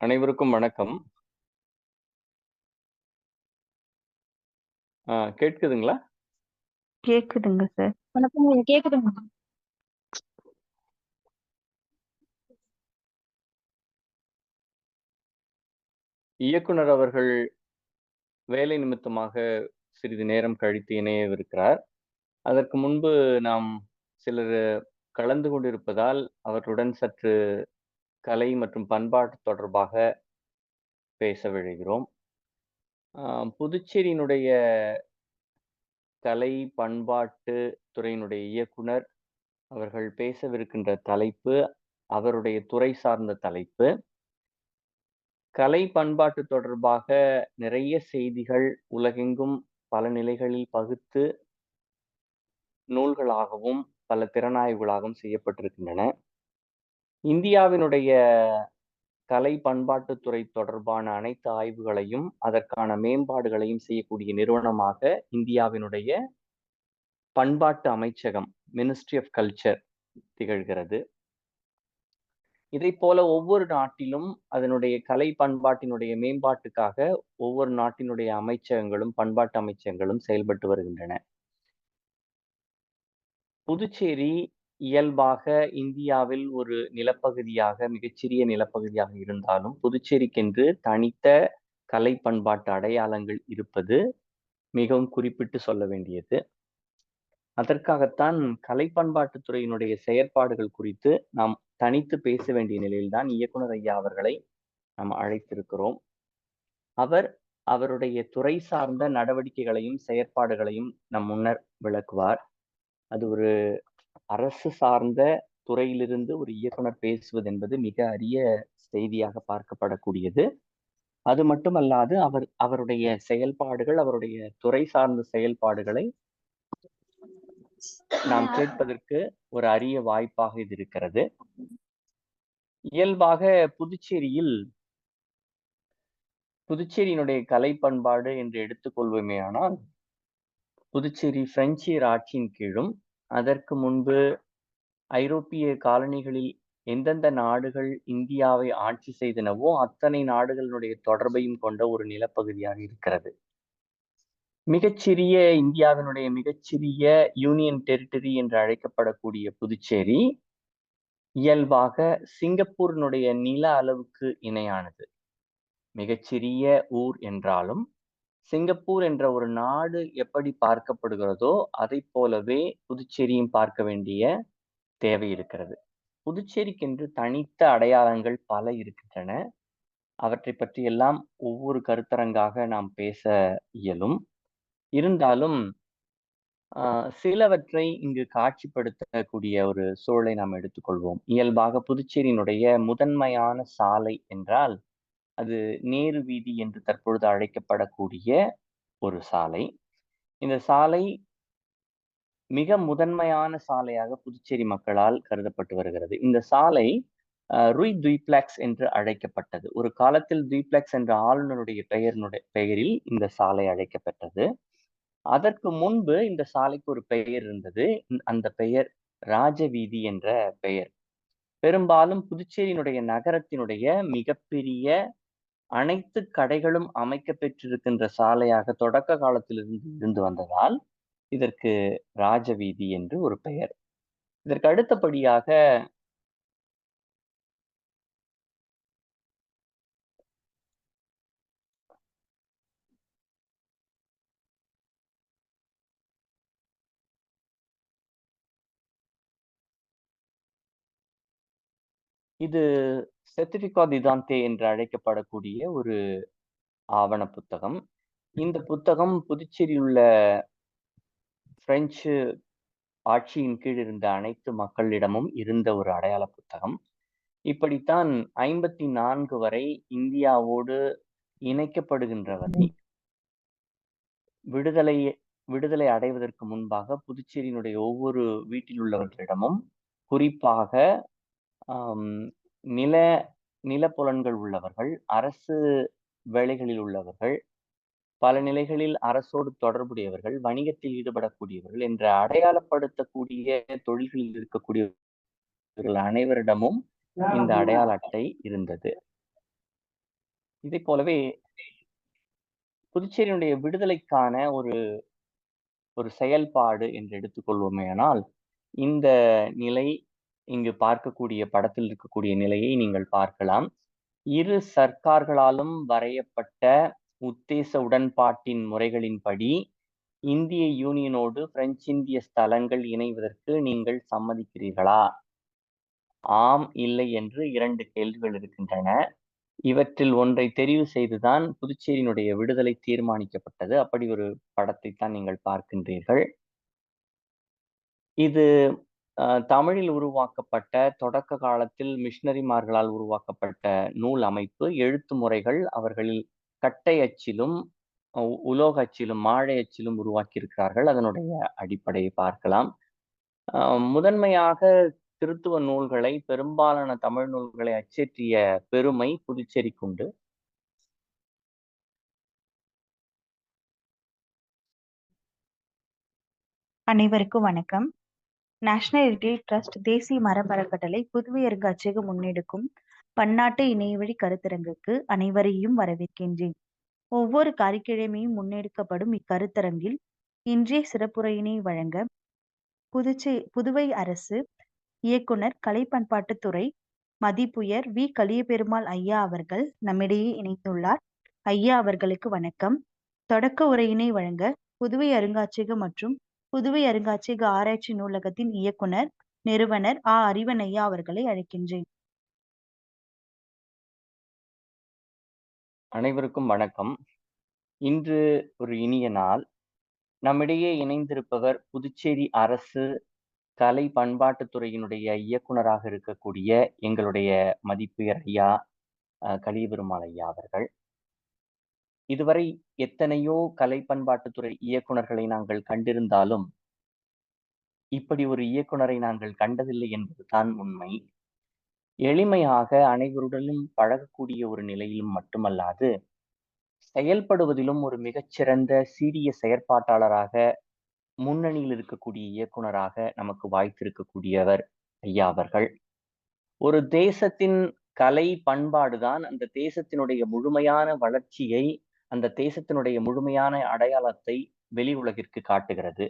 அனைவருக்கும் வணக்கம். கேட்குதுங்களா? கேக்குதுங்க சார். வணக்கம், கேக்குதுங்க. இயக்குனர் அவர்கள் வேலை நிமித்தமாக சிறிது நேரம் கழித்து இணையவிருக்கிறார். அதற்கு முன்பு நாம் சிலர் கலந்து கொண்டிருப்பதால் அவர்களுடன் சற்று கலை மற்றும் பண்பாட்டு தொடர்பாக பேச விழைகிறோம். புதுச்சேரியினுடைய கலை பண்பாட்டு துறையினுடைய இயக்குனர் அவர்கள் பேசவிருக்கின்ற தலைப்பு, அவருடைய துறை சார்ந்த தலைப்பு. கலை பண்பாட்டு தொடர்பாக நிறைய செய்திகள் உலகெங்கும் பல நிலைகளில் பகுத்து நூல்களாகவும் பல திறனாய்வுகளாகவும் செய்யப்பட்டிருக்கின்றன. இந்தியாவினுடைய கலை பண்பாட்டுத்துறை தொடர்பான அனைத்து ஆய்வுகளையும் அதற்கான மேம்பாடுகளையும் செய்யக்கூடிய நிறுவனமாக இந்தியாவினுடைய பண்பாட்டு அமைச்சகம், மினிஸ்ட்ரி ஆஃப் கல்ச்சர் திகழ்கிறது. இதை போல ஒவ்வொரு நாட்டிலும் அதனுடைய கலை பண்பாட்டினுடைய மேம்பாட்டுக்காக ஒவ்வொரு நாட்டினுடைய அமைச்சகங்களும் பண்பாட்டு அமைச்சகங்களும் செயல்பட்டு வருகின்றன. புதுச்சேரி இயல்பாக இந்தியாவில் ஒரு நிலப்பகுதியாக, மிகச்சிறிய நிலப்பகுதியாக இருந்தாலும் புதுச்சேரிக்கென்று தனித்த கலை பண்பாட்டு அடையாளங்கள் இருப்பது மிகவும் குறிப்பிட்டு சொல்ல வேண்டியது. அதற்காகத்தான் கலை பண்பாட்டுத் துறையினுடைய செயற்பாடுகள் குறித்து நாம் தனித்து பேச வேண்டிய நிலையில்தான் இயக்குனர் ஐயா அவர்களை நாம் அழைத்திருக்கிறோம். அவருடைய துறை சார்ந்த நடவடிக்கைகளையும் செயற்பாடுகளையும் நம் முன்னர் விளக்குவார். அது ஒரு அரசு சார்ந்த துறையிலிருந்து ஒரு இயக்குனர் பேசுவது என்பது மிக அரிய செய்தியாக பார்க்கப்படக்கூடியது. அது மட்டுமல்லாது அவருடைய செயல்பாடுகள், அவருடைய துறை சார்ந்த செயல்பாடுகளை நாம் கேட்பதற்கு ஒரு அரிய வாய்ப்பாக இது இருக்கிறது. இயல்பாக புதுச்சேரியினுடைய கலை பண்பாடு என்று எடுத்துக்கொள்வோமேயானால், புதுச்சேரி பிரெஞ்சியர் ஆட்சியின் கீழும் அதற்கு முன்பு ஐரோப்பிய காலனிகளில் எந்தெந்த நாடுகள் இந்தியாவை ஆட்சி செய்தனவோ அத்தனை நாடுகளுடைய தொடர்பையும் கொண்ட ஒரு நிலப்பகுதியாக இருக்கிறது. இந்தியாவினுடைய மிகச்சிறிய யூனியன் டெரிட்டரி என்று அழைக்கப்படக்கூடிய புதுச்சேரி இயல்பாக சிங்கப்பூரினுடைய நில அளவுக்கு இணையானது. மிகச்சிறிய ஊர் என்றாலும் சிங்கப்பூர் என்ற ஒரு நாடு எப்படி பார்க்கப்படுகிறதோ அதை போலவே புதுச்சேரியும் பார்க்க வேண்டிய தேவை இருக்கிறது. புதுச்சேரிக்கென்று தனித்த அடையாளங்கள் பல இருக்கின்றன. அவற்றை பற்றி எல்லாம் ஒவ்வொரு கருத்தரங்காக நாம் பேச இயலும். இருந்தாலும் சிலவற்றை இங்கு காட்சிப்படுத்தக்கூடிய ஒரு சூழலை நாம் எடுத்துக்கொள்வோம். இயல்பாக புதுச்சேரியினுடைய முதன்மையான சாலை என்றால் அது நேரு வீதி என்று தற்பொழுது அழைக்கப்படக்கூடிய ஒரு சாலை. இந்த சாலை மிக முதன்மையான சாலையாக புதுச்சேரி மக்களால் கருதப்பட்டு வருகிறது. இந்த சாலை ரூய் துய்ப்ளெக்ஸ் என்று அழைக்கப்பட்டது. ஒரு காலத்தில் துய்ப்ளெக்ஸ் என்ற ஆளுநருடைய பெயரில் இந்த சாலை அழைக்கப்பட்டது. அதற்கு முன்பு இந்த சாலைக்கு ஒரு பெயர் இருந்தது. அந்த பெயர் ராஜவீதி என்ற பெயர். பெரும்பாலும் புதுச்சேரியினுடைய நகரத்தினுடைய மிகப்பெரிய அனைத்து கடைகளும் அமைக்க பெற்றிருக்கின்ற சாலையாக தொடக்க காலத்திலிருந்து இருந்து வந்ததால் இதற்கு ராஜவீதி என்று ஒரு பெயர். இதற்கு அடுத்தபடியாக இது செர்டிஃபிகா தி தான்தே என்று அழைக்கப்படக்கூடிய ஒரு ஆவண புத்தகம். இந்த புத்தகம் புதுச்சேரியில் உள்ள பிரெஞ்சு ஆட்சியின் கீழ் இருந்த அனைத்து மக்களிடமும் இருந்த ஒரு அடையாள புத்தகம். இப்படித்தான் 54 வரை இந்தியாவோடு இணைக்கப்படுகின்ற வரை விடுதலை அடைவதற்கு முன்பாக புதுச்சேரியினுடைய ஒவ்வொரு வீட்டில் உள்ளவர்களிடமும் குறிப்பாக நிலப்புலன்கள் உள்ளவர்கள், அரசு வேலைகளில் உள்ளவர்கள், பல நிலைகளில் அரசோடு தொடர்புடையவர்கள், வணிகத்தில் ஈடுபடக்கூடியவர்கள் என்ற அடையாளப்படுத்தக்கூடிய தொழில்களில் இருக்கக்கூடியவர்கள் அனைவரிடமும் இந்த அடையாள அட்டை இருந்தது. இதைப் போலவே புதுச்சேரியினுடைய விடுதலைக்கான ஒரு செயல்பாடு என்று எடுத்துக்கொள்வோமேயானால், இந்த நிலை இங்கு பார்க்கக்கூடிய படத்தில் இருக்கக்கூடிய நிலையை நீங்கள் பார்க்கலாம். இரு சர்க்கார்களாலும் வரையப்பட்ட உத்தேச உடன்பாட்டின் முறைகளின்படி இந்திய யூனியனோடு பிரெஞ்சு இந்திய ஸ்தலங்கள் இணைவதற்கு நீங்கள் சம்மதிக்கிறீர்களா? ஆம், இல்லை என்று 2 கேள்விகள் இருக்கின்றன. இவற்றில் ஒன்றை தெரிவு செய்துதான் புதுச்சேரியினுடைய விடுதலை தீர்மானிக்கப்பட்டது. அப்படி ஒரு படத்தைத்தான் நீங்கள் பார்க்கின்றீர்கள். இது தமிழில் உருவாக்கப்பட்ட தொடக்க காலத்தில் மிஷனரிமார்களால் உருவாக்கப்பட்ட நூல் அமைப்பு, எழுத்து முறைகள் அவர்களில் கட்டை அச்சிலும், உலோக அச்சிலும், மாழை அச்சிலும் உருவாக்கியிருக்கிறார்கள். அதனுடைய அடிப்படையை பார்க்கலாம். முதன்மையாக கிறித்துவ நூல்களை, பெரும்பாலான தமிழ் நூல்களை அச்சேற்றிய பெருமை புதுச்சேரிக்குண்டு. அனைவருக்கும் வணக்கம். நேஷனல் ஹெரிடேஜ் ட்ரஸ்ட் தேசிய மரபு அறக்கட்டளை புதுவை அருங்காட்சியகம் முன்னெடுக்கும் பன்னாட்டு இணையவழி கருத்தரங்குக்கு அனைவரையும் வரவேற்கின்றேன். ஒவ்வொரு காரிக்கிழமையும் முன்னெடுக்கப்படும் இக்கருத்தரங்கில் இன்றைய சிறப்புரையினை வழங்க புதுவை அரசு இயக்குனர் கலை பண்பாட்டுத்துறை மதிப்புயர் வி. கலியபெருமாள் ஐயா அவர்கள் நம்மிடையே இணைந்துள்ளார். ஐயா அவர்களுக்கு வணக்கம். தொடக்க உரையினை வழங்க புதுவை அருங்காட்சியகம் மற்றும் புதுவை அருங்காட்சியக ஆராய்ச்சி நூலகத்தின் இயக்குனர் நிறுவனர் ஆ. அறிவன் ஐயா அவர்களை அழைக்கின்றேன். அனைவருக்கும் வணக்கம். இன்று ஒரு இனிய நாள். நம்மிடையே இணைந்திருப்பவர் புதுச்சேரி அரசு கலை பண்பாட்டுத்துறையினுடைய இயக்குனராக இருக்கக்கூடிய எங்களுடைய மதிப்புயர் ஐயா கலியபெருமாள் ஐயா அவர்கள். இதுவரை எத்தனையோ கலை பண்பாட்டுத்துறை இயக்குனர்களை நாங்கள் கண்டிருந்தாலும் இப்படி ஒரு இயக்குனரை நாங்கள் கண்டதில்லை என்பதுதான் உண்மை. எளிமையாக அனைவருடனும் பழகக்கூடிய ஒரு நிலையிலும் மட்டுமல்லாது, செயல்படுவதிலும் ஒரு மிகச்சிறந்த சீரிய செயற்பாட்டாளராக முன்னணியில் இருக்கக்கூடிய இயக்குனராக நமக்கு வாய்த்திருக்கக்கூடியவர் ஐயா அவர்கள். ஒரு தேசத்தின் கலை பண்பாடுதான் அந்த தேசத்தினுடைய முழுமையான வளர்ச்சியை, அந்த தேசத்தினுடைய முழுமையான அடையாளத்தை வெளி உலகிற்கு காட்டுகிறது.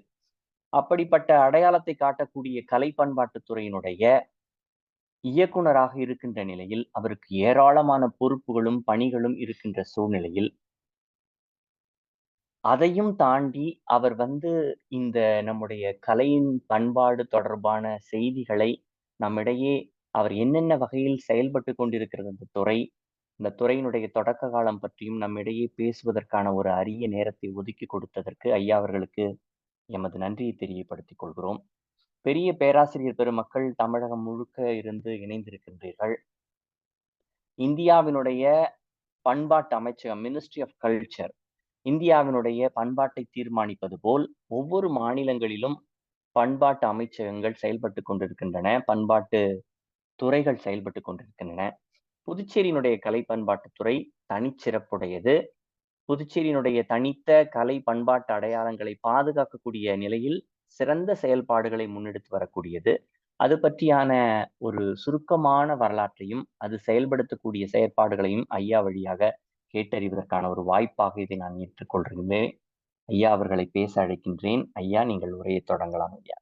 அப்படிப்பட்ட அடையாளத்தை காட்டக்கூடிய கலை பண்பாட்டுத்துறையினுடைய இயக்குனராக இருக்கின்ற நிலையில், அவருக்கு ஏராளமான பொறுப்புகளும் பணிகளும் இருக்கின்ற சூழ்நிலையில், அதையும் தாண்டி அவர் இந்த நம்முடைய கலையின் பண்பாடு தொடர்பான செய்திகளை நம்மிடையே அவர் என்னென்ன வகையில் செயல்பட்டு கொண்டிருக்கிறது இந்த துறையினுடைய தொடக்க காலம் பற்றியும் நம்மிடையே பேசுவதற்கான ஒரு அரிய நேரத்தை ஒதுக்கி கொடுத்ததற்கு ஐயா அவர்களுக்கு எமது நன்றியை தெரியப்படுத்திக் கொள்கிறோம். பெரிய பேராசிரியர் பெருமக்கள் தமிழகம் முழுக்க இருந்து இணைந்திருக்கின்றீர்கள். இந்தியாவினுடைய பண்பாட்டு அமைச்சகம், மினிஸ்ட்ரி ஆஃப் கல்ச்சர், இந்தியாவினுடைய பண்பாட்டை தீர்மானிப்பது போல் ஒவ்வொரு மாநிலங்களிலும் பண்பாட்டு அமைச்சகங்கள் செயல்பட்டு கொண்டிருக்கின்றன, பண்பாட்டு துறைகள் செயல்பட்டு கொண்டிருக்கின்றன. புதுச்சேரியினுடைய கலை பண்பாட்டுத்துறை தனிச்சிறப்புடையது. புதுச்சேரியினுடைய தனித்த கலை பண்பாட்டு அடையாளங்களை பாதுகாக்கக்கூடிய நிலையில் சிறந்த செயல்பாடுகளை முன்னெடுத்து வரக்கூடியது. அது பற்றியான ஒரு சுருக்கமான வரலாற்றையும் அது செயல்படுத்தக்கூடிய செயற்பாடுகளையும் ஐயா வழியாக கேட்டறிவதற்கான ஒரு வாய்ப்பாக இதை நான் ஏற்றுக்கொள்கிறேன். ஐயா அவர்களை பேச அழைக்கின்றேன். ஐயா, நீங்கள் உரையை தொடங்கலாம். ஐயா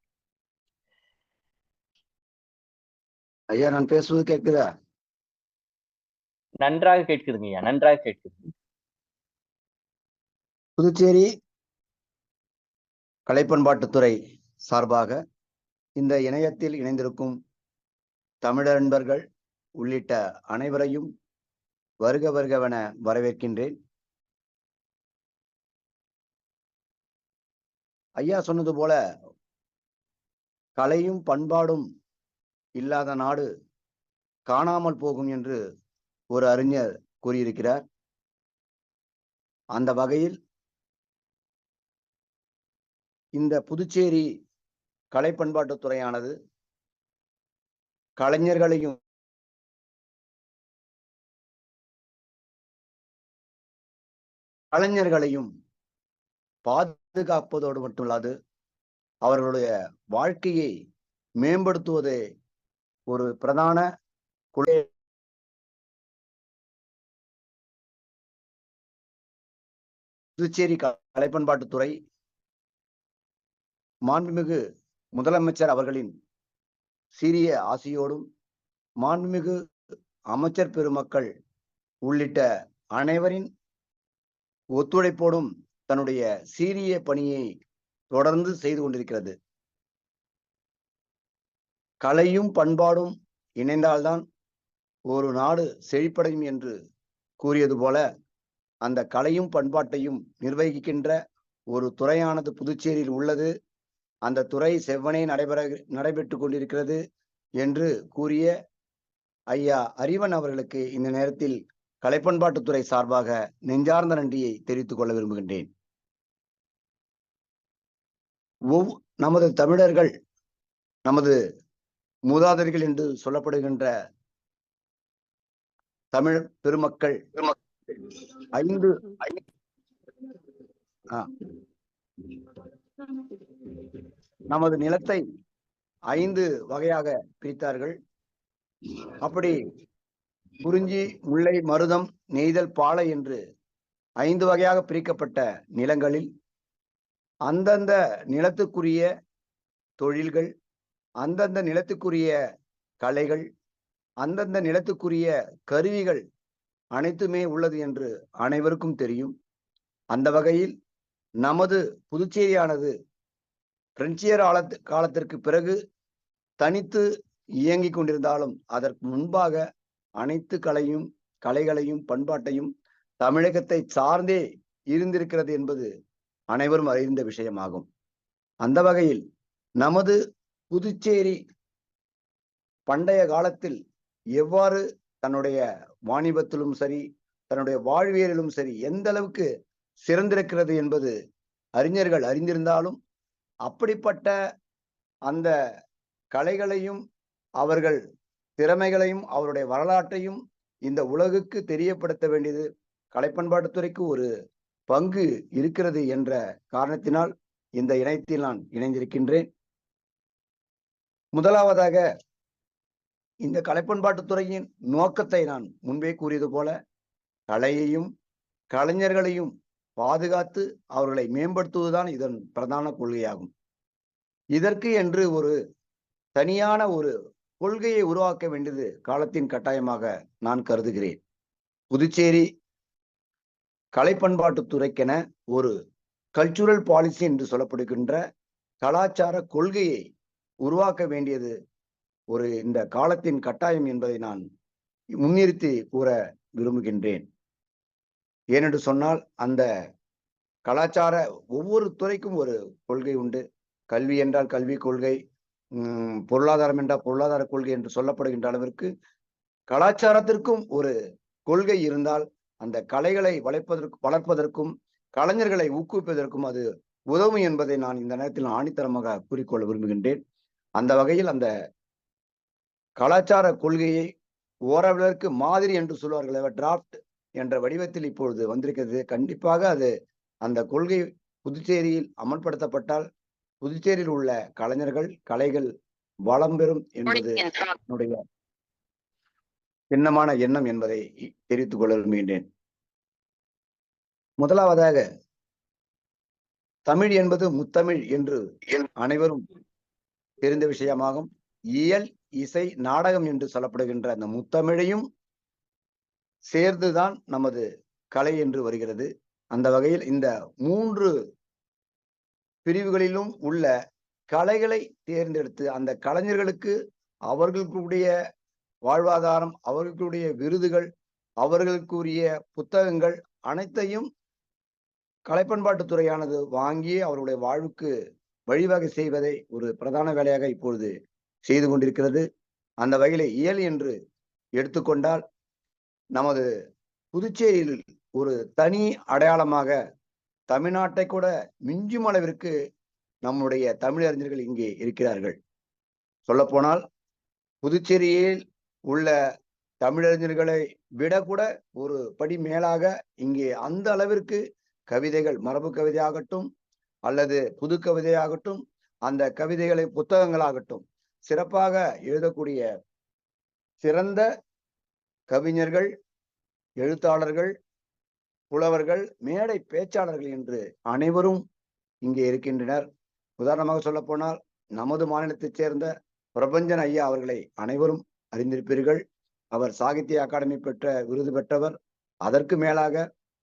ஐயா நான் பேசுவது கேட்குதா? நன்றாக கேட்குதுங்க ஐயா, நன்றாக கேட்குது. புதுச்சேரி கலை பண்பாட்டுத்துறை சார்பாக இந்த இணையத்தில் இணைந்திருக்கும் தமிழர் நண்பர்கள் உள்ளிட்ட அனைவரையும் வருக வருகவென வரவேற்கின்றேன். ஐயா சொன்னது போல கலையும் பண்பாடும் இல்லாத நாடு காணாமல் போகும் என்று ஒரு அறிஞர் கூறியிருக்கிறார். அந்த வகையில் இந்த புதுச்சேரி கலை பண்பாட்டுத்துறையானது கலைஞர்களையும் பாதுகாப்பதோடு மட்டுமல்லாது அவர்களுடைய வாழ்க்கையை மேம்படுத்துவதே ஒரு பிரதான கொள்கை. புதுச்சேரி கலை பண்பாட்டுத்துறை மாண்புமிகு முதலமைச்சர் அவர்களின் சீரிய ஆசியோடும் மாண்புமிகு அமைச்சர் பெருமக்கள் உள்ளிட்ட அனைவரின் ஒத்துழைப்போடும் தன்னுடைய சீரிய பணியை தொடர்ந்து செய்து கொண்டிருக்கிறது. கலையும் பண்பாடும் இணைந்தால்தான் ஒரு நாடு செழிப்படையும் என்று கூறியது போல அந்த கலையும் பண்பாட்டையும் நிர்வகிக்கின்ற ஒரு துறையானது புதுச்சேரியில் உள்ளது. அந்த துறை செவ்வனே நடைபெற்று கொண்டிருக்கிறது என்று கூறிய ஐயா அறிவன் அவர்களுக்கு இந்த நேரத்தில் கலைப்பண்பாட்டுத்துறை சார்பாக நெஞ்சார்ந்த நன்றியை தெரிவித்துக் கொள்ள விரும்புகின்றேன். நமது தமிழர்கள், நமது மூதாதையர்கள் என்று சொல்லப்படுகின்ற தமிழ் பெருமக்கள் நமது நிலத்தை 5 வகையாக பிரித்தார்கள். அப்படி குறிஞ்சி, முல்லை, மருதம், நெய்தல், பாலை என்று 5 வகையாக பிரிக்கப்பட்ட நிலங்களில் அந்தந்த நிலத்துக்குரிய தொழில்கள், அந்தந்த நிலத்துக்குரிய கலைகள், அந்தந்த நிலத்துக்குரிய கருவிகள் அனைத்துமே உள்ளது என்று அனைவருக்கும் தெரியும். அந்த வகையில் நமது புதுச்சேரியானது பிரெஞ்சியர் காலத்திற்கு பிறகு தனித்து இயங்கிக் கொண்டிருந்தாலும் அதற்கு முன்பாக அனைத்து கலைகளையும் பண்பாட்டையும் தமிழகத்தை சார்ந்தே இருந்திருக்கிறது என்பது அனைவரும் அறிந்த விஷயமாகும். அந்த வகையில் நமது புதுச்சேரி பண்டைய காலத்தில் எவ்வாறு தன்னுடைய வாணிபத்திலும் சரி, தன்னுடைய வாழ்வியலிலும் சரி எந்த அளவுக்கு சிறந்திருக்கிறது என்பது அறிஞர்கள் அறிந்திருந்தாலும் அப்படிப்பட்ட அந்த கலைகளையும் அவர்கள் திறமைகளையும் அவருடைய வரலாற்றையும் இந்த உலகுக்கு தெரியப்படுத்த வேண்டியது கலைப்பண்பாட்டுத்துறைக்கு ஒரு பங்கு இருக்கிறது என்ற காரணத்தினால் இந்த இணையத்தில் நான் இணைந்திருக்கின்றேன். முதலாவதாக இந்த கலைப்பண்பாட்டுத்துறையின் நோக்கத்தை நான் முன்பே கூறியது போல கலையையும் கலைஞர்களையும் பாதுகாத்து அவர்களை மேம்படுத்துவதுதான் இதன் பிரதான கொள்கையாகும். இதற்கு என்று ஒரு தனியான ஒரு கொள்கையை உருவாக்க வேண்டியது காலத்தின் கட்டாயமாக நான் கருதுகிறேன். புதுச்சேரி கலைப்பண்பாட்டுத்துறைக்கென ஒரு கல்ச்சுரல் பாலிசி என்று சொல்லப்படுகின்ற கலாச்சார கொள்கையை உருவாக்க வேண்டியது ஒரு இந்த காலத்தின் கட்டாயம் என்பதை நான் முன்னிறுத்தி கூற விரும்புகின்றேன். ஏனென்று சொன்னால் அந்த கலாச்சார ஒவ்வொரு துறைக்கும் ஒரு கொள்கை உண்டு. கல்வி என்றால் கல்வி கொள்கை, பொருளாதாரம் என்றால் பொருளாதார கொள்கை என்று சொல்லப்படுகின்ற அளவிற்கு கலாச்சாரத்திற்கும் ஒரு கொள்கை இருந்தால் அந்த கலைகளை வளர்ப்பதற்கும் கலைஞர்களை ஊக்குவிப்பதற்கும் அது உதவும் என்பதை நான் இந்த நேரத்தில் ஆணித்தரமாக கூறிக்கொள்ள விரும்புகின்றேன். அந்த வகையில் அந்த கலாச்சார கொள்கையை ஓரளவிற்கு மாதிரி என்று சொல்வார்கள், டிராப்ட் என்ற வடிவத்தில் இப்பொழுது வந்திருக்கிறது. கண்டிப்பாக அது அந்த கொள்கை புதுச்சேரியில் அமல்படுத்தப்பட்டால் புதுச்சேரியில் உள்ள கலைகள் வளம் பெறும் என்பது என்னுடைய சின்னமான எண்ணம் என்பதை தெரிவித்துக் கொள்ள விரும்புகின்றேன். முதலாவதாக தமிழ் என்பது முத்தமிழ் என்று அனைவரும் தெரிந்த விஷயமாகும். இயல், இசை, நாடகம் என்று சொல்லப்படுகின்ற அந்த முத்தமிழையும் சேர்ந்துதான் நமது கலை என்று வருகிறது. அந்த வகையில் இந்த 3 பிரிவுகளிலும் உள்ள கலைகளை தேர்ந்தெடுத்து அந்த கலைஞர்களுக்கு அவர்களுடைய வாழ்வாதாரம், அவர்களுடைய விருதுகள், அவர்களுக்குரிய புத்தகங்கள் அனைத்தையும் கலைப்பண்பாட்டுத்துறையானது வாங்கி அவருடைய வாழ்வுக்கு வழிவகை செய்வதை ஒரு பிரதான வேலையாக இப்பொழுது செய்து கொண்டிருக்கிறது. அந்த வகையிலே இயல் என்று எடுத்துக்கொண்டால் நமது புதுச்சேரியில் ஒரு தனி அடையாளமாக தமிழ்நாட்டை கூட மிஞ்சும் அளவிற்கு நம்முடைய தமிழறிஞர்கள் இங்கே இருக்கிறார்கள். சொல்லப்போனால் புதுச்சேரியில் உள்ள தமிழறிஞர்களை விட கூட ஒரு படி மேலாக இங்கே அந்த அளவிற்கு கவிதைகள், மரபு கவிதையாகட்டும் அல்லது புது கவிதையாகட்டும், அந்த கவிதைகளை புத்தகங்களாகட்டும் சிறப்பாக எழுதக்கூடிய சிறந்த கவிஞர்கள், எழுத்தாளர்கள், புலவர்கள், மேடை பேச்சாளர்கள் என்று அனைவரும் இங்கே இருக்கின்றனர். உதாரணமாக சொல்ல போனால் நமது மாநிலத்தைச் சேர்ந்த பிரபஞ்சன் ஐயா அவர்களை அனைவரும் அறிந்திருப்பீர்கள். அவர் சாகித்ய அகாடமி பெற்ற விருது பெற்றவர். அதற்கு மேலாக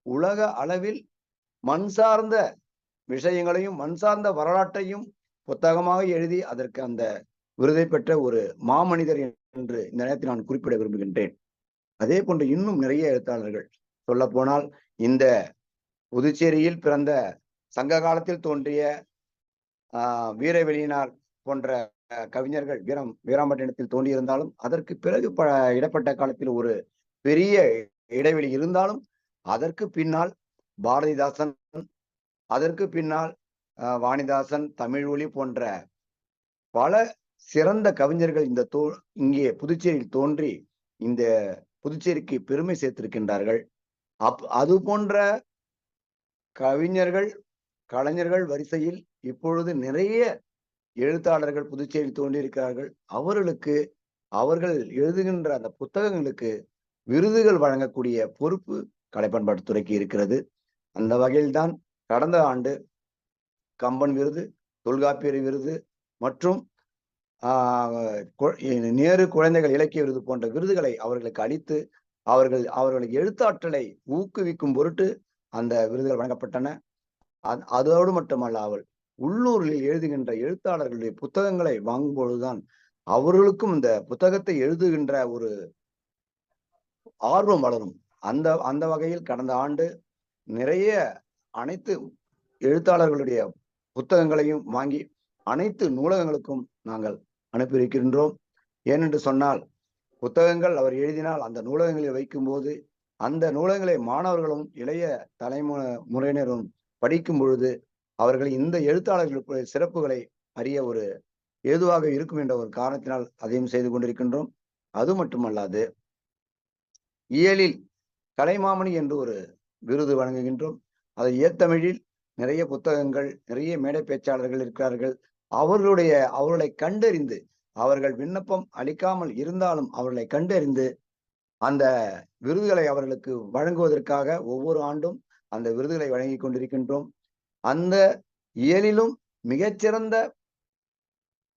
உலக அளவில் மண் சார்ந்த விஷயங்களையும் மண் சார்ந்த வரலாற்றையும் புத்தகமாக எழுதி அதற்கு அந்த விருதை பெற்ற ஒரு மாமனிதர் என்று இந்த நேரத்தில் நான் குறிப்பிட விரும்புகின்றேன். அதே போன்று இன்னும் நிறைய எழுத்தாளர்கள் சொல்ல போனால் இந்த புதுச்சேரியில் பிறந்த சங்க காலத்தில் தோன்றிய வீரவெளியினார் போன்ற கவிஞர்கள் வீராம்பட்டினத்தில் தோன்றியிருந்தாலும் அதற்கு பிறகு இடப்பட்ட காலத்தில் ஒரு பெரிய இடைவெளி இருந்தாலும் அதற்கு பின்னால் பாரதிதாசன், அதற்கு பின்னால் வாணிதாசன், தமிழ் ஒலி போன்ற பல சிறந்த கவிஞர்கள் இங்கே புதுச்சேரியில் தோன்றி இந்த புதுச்சேரிக்கு பெருமை சேர்த்திருக்கின்றார்கள். அது போன்ற கவிஞர்கள், கலைஞர்கள் வரிசையில் இப்பொழுது நிறைய எழுத்தாளர்கள் புதுச்சேரியில் தோன்றியிருக்கிறார்கள். அவர்கள் எழுதுகின்ற அந்த புத்தகங்களுக்கு விருதுகள் வழங்கக்கூடிய பொறுப்பு கலை பண்பாட்டுத்துறைக்கு இருக்கிறது. அந்த வகையில்தான் கடந்த ஆண்டு கம்பன் விருது, தொல்காப்பியர் விருது மற்றும் நேரு குழந்தைகள் இலக்கிய விருது போன்ற விருதுகளை அவர்களுக்கு அளித்து அவர்களுக்கு எழுத்தாற்றலை ஊக்குவிக்கும் பொருட்டு அந்த விருதுகள் வழங்கப்பட்டன. அதோடு மட்டுமல்லாமல் உள்ளூரில் எழுதுகின்ற எழுத்தாளர்களுடைய புத்தகங்களை வாங்கும் பொழுதுதான் அவர்களுக்கும் இந்த புத்தகத்தை எழுதுகின்ற ஒரு ஆர்வம் வளரும். அந்த வகையில் கடந்த ஆண்டு நிறைய அனைத்து எழுத்தாளர்களுடைய புத்தகங்களையும் வாங்கி அனைத்து நூலகங்களுக்கும் நாங்கள் அனுப்பியிருக்கின்றோம். ஏனென்று சொன்னால் புத்தகங்கள் அவர் எழுதினால் அந்த நூலகங்களில் வைக்கும் போது அந்த நூலகங்களை மாணவர்களும் இளைய தலைமுறையினரும் படிக்கும் பொழுது அவர்கள் இந்த எழுத்தாளர்களுடைய சிறப்புகளை அறிய ஒரு ஏதுவாக இருக்கும் என்ற ஒரு காரணத்தினால் அதையும் செய்து கொண்டிருக்கின்றோம். அது மட்டுமல்லாது இயலில் கலைமாமணி என்று ஒரு விருது வழங்குகின்றோம். அதை ஏத்தமிழில் நிறைய புத்தகங்கள், நிறைய மேடை பேச்சாளர்கள் இருக்கிறார்கள். அவர்களை கண்டறிந்து அவர்கள் விண்ணப்பம் அளிக்காமல் இருந்தாலும் அவர்களை கண்டறிந்து அந்த விருதுகளை அவர்களுக்கு வழங்குவதற்காக ஒவ்வொரு ஆண்டும் அந்த விருதுகளை வழங்கி கொண்டிருக்கின்றோம். அந்த இயலிலும் மிகச்சிறந்த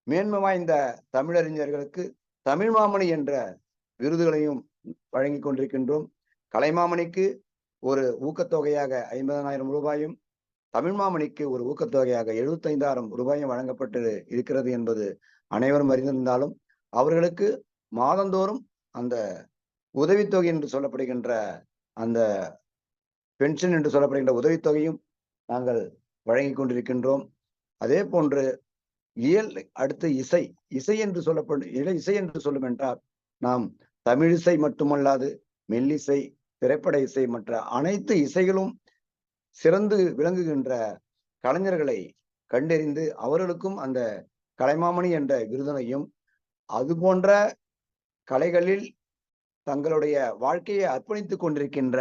மேன்மை வாய்ந்த தமிழறிஞர்களுக்கு தமிழ் மாமணி என்ற விருதுகளையும் வழங்கி கொண்டிருக்கின்றோம். கலைமாமணிக்கு ஒரு ஊக்கத்தொகையாக 50,000 ரூபாயும், தமிழ் மாமணிக்கு ஒரு ஊக்கத்தொகையாக 75,000 ரூபாயும் வழங்கப்பட்டு இருக்கிறது என்பது அனைவரும் அறிந்திருந்தாலும் அவர்களுக்கு மாதந்தோறும் அந்த உதவித்தொகை என்று சொல்லப்படுகின்ற அந்த பென்ஷன் என்று சொல்லப்படுகின்ற உதவித்தொகையும் நாங்கள் வழங்கி கொண்டிருக்கின்றோம். அதே போன்று இயல் அடுத்து இசை என்று சொல்லப்படும் இசை என்று சொல்லும் என்றால் நாம் தமிழிசை மட்டுமல்லாது மெல்லிசை, திரைப்பட இசை மற்ற அனைத்து இசைகளும் சிறந்து விளங்குகின்ற கலைஞர்களை கண்டறிந்து அவர்களுக்கும் அந்த கலைமாமணி என்ற விருதினையும், அது போன்ற கலைகளில் தங்களுடைய வாழ்க்கையை அர்ப்பணித்துக் கொண்டிருக்கின்ற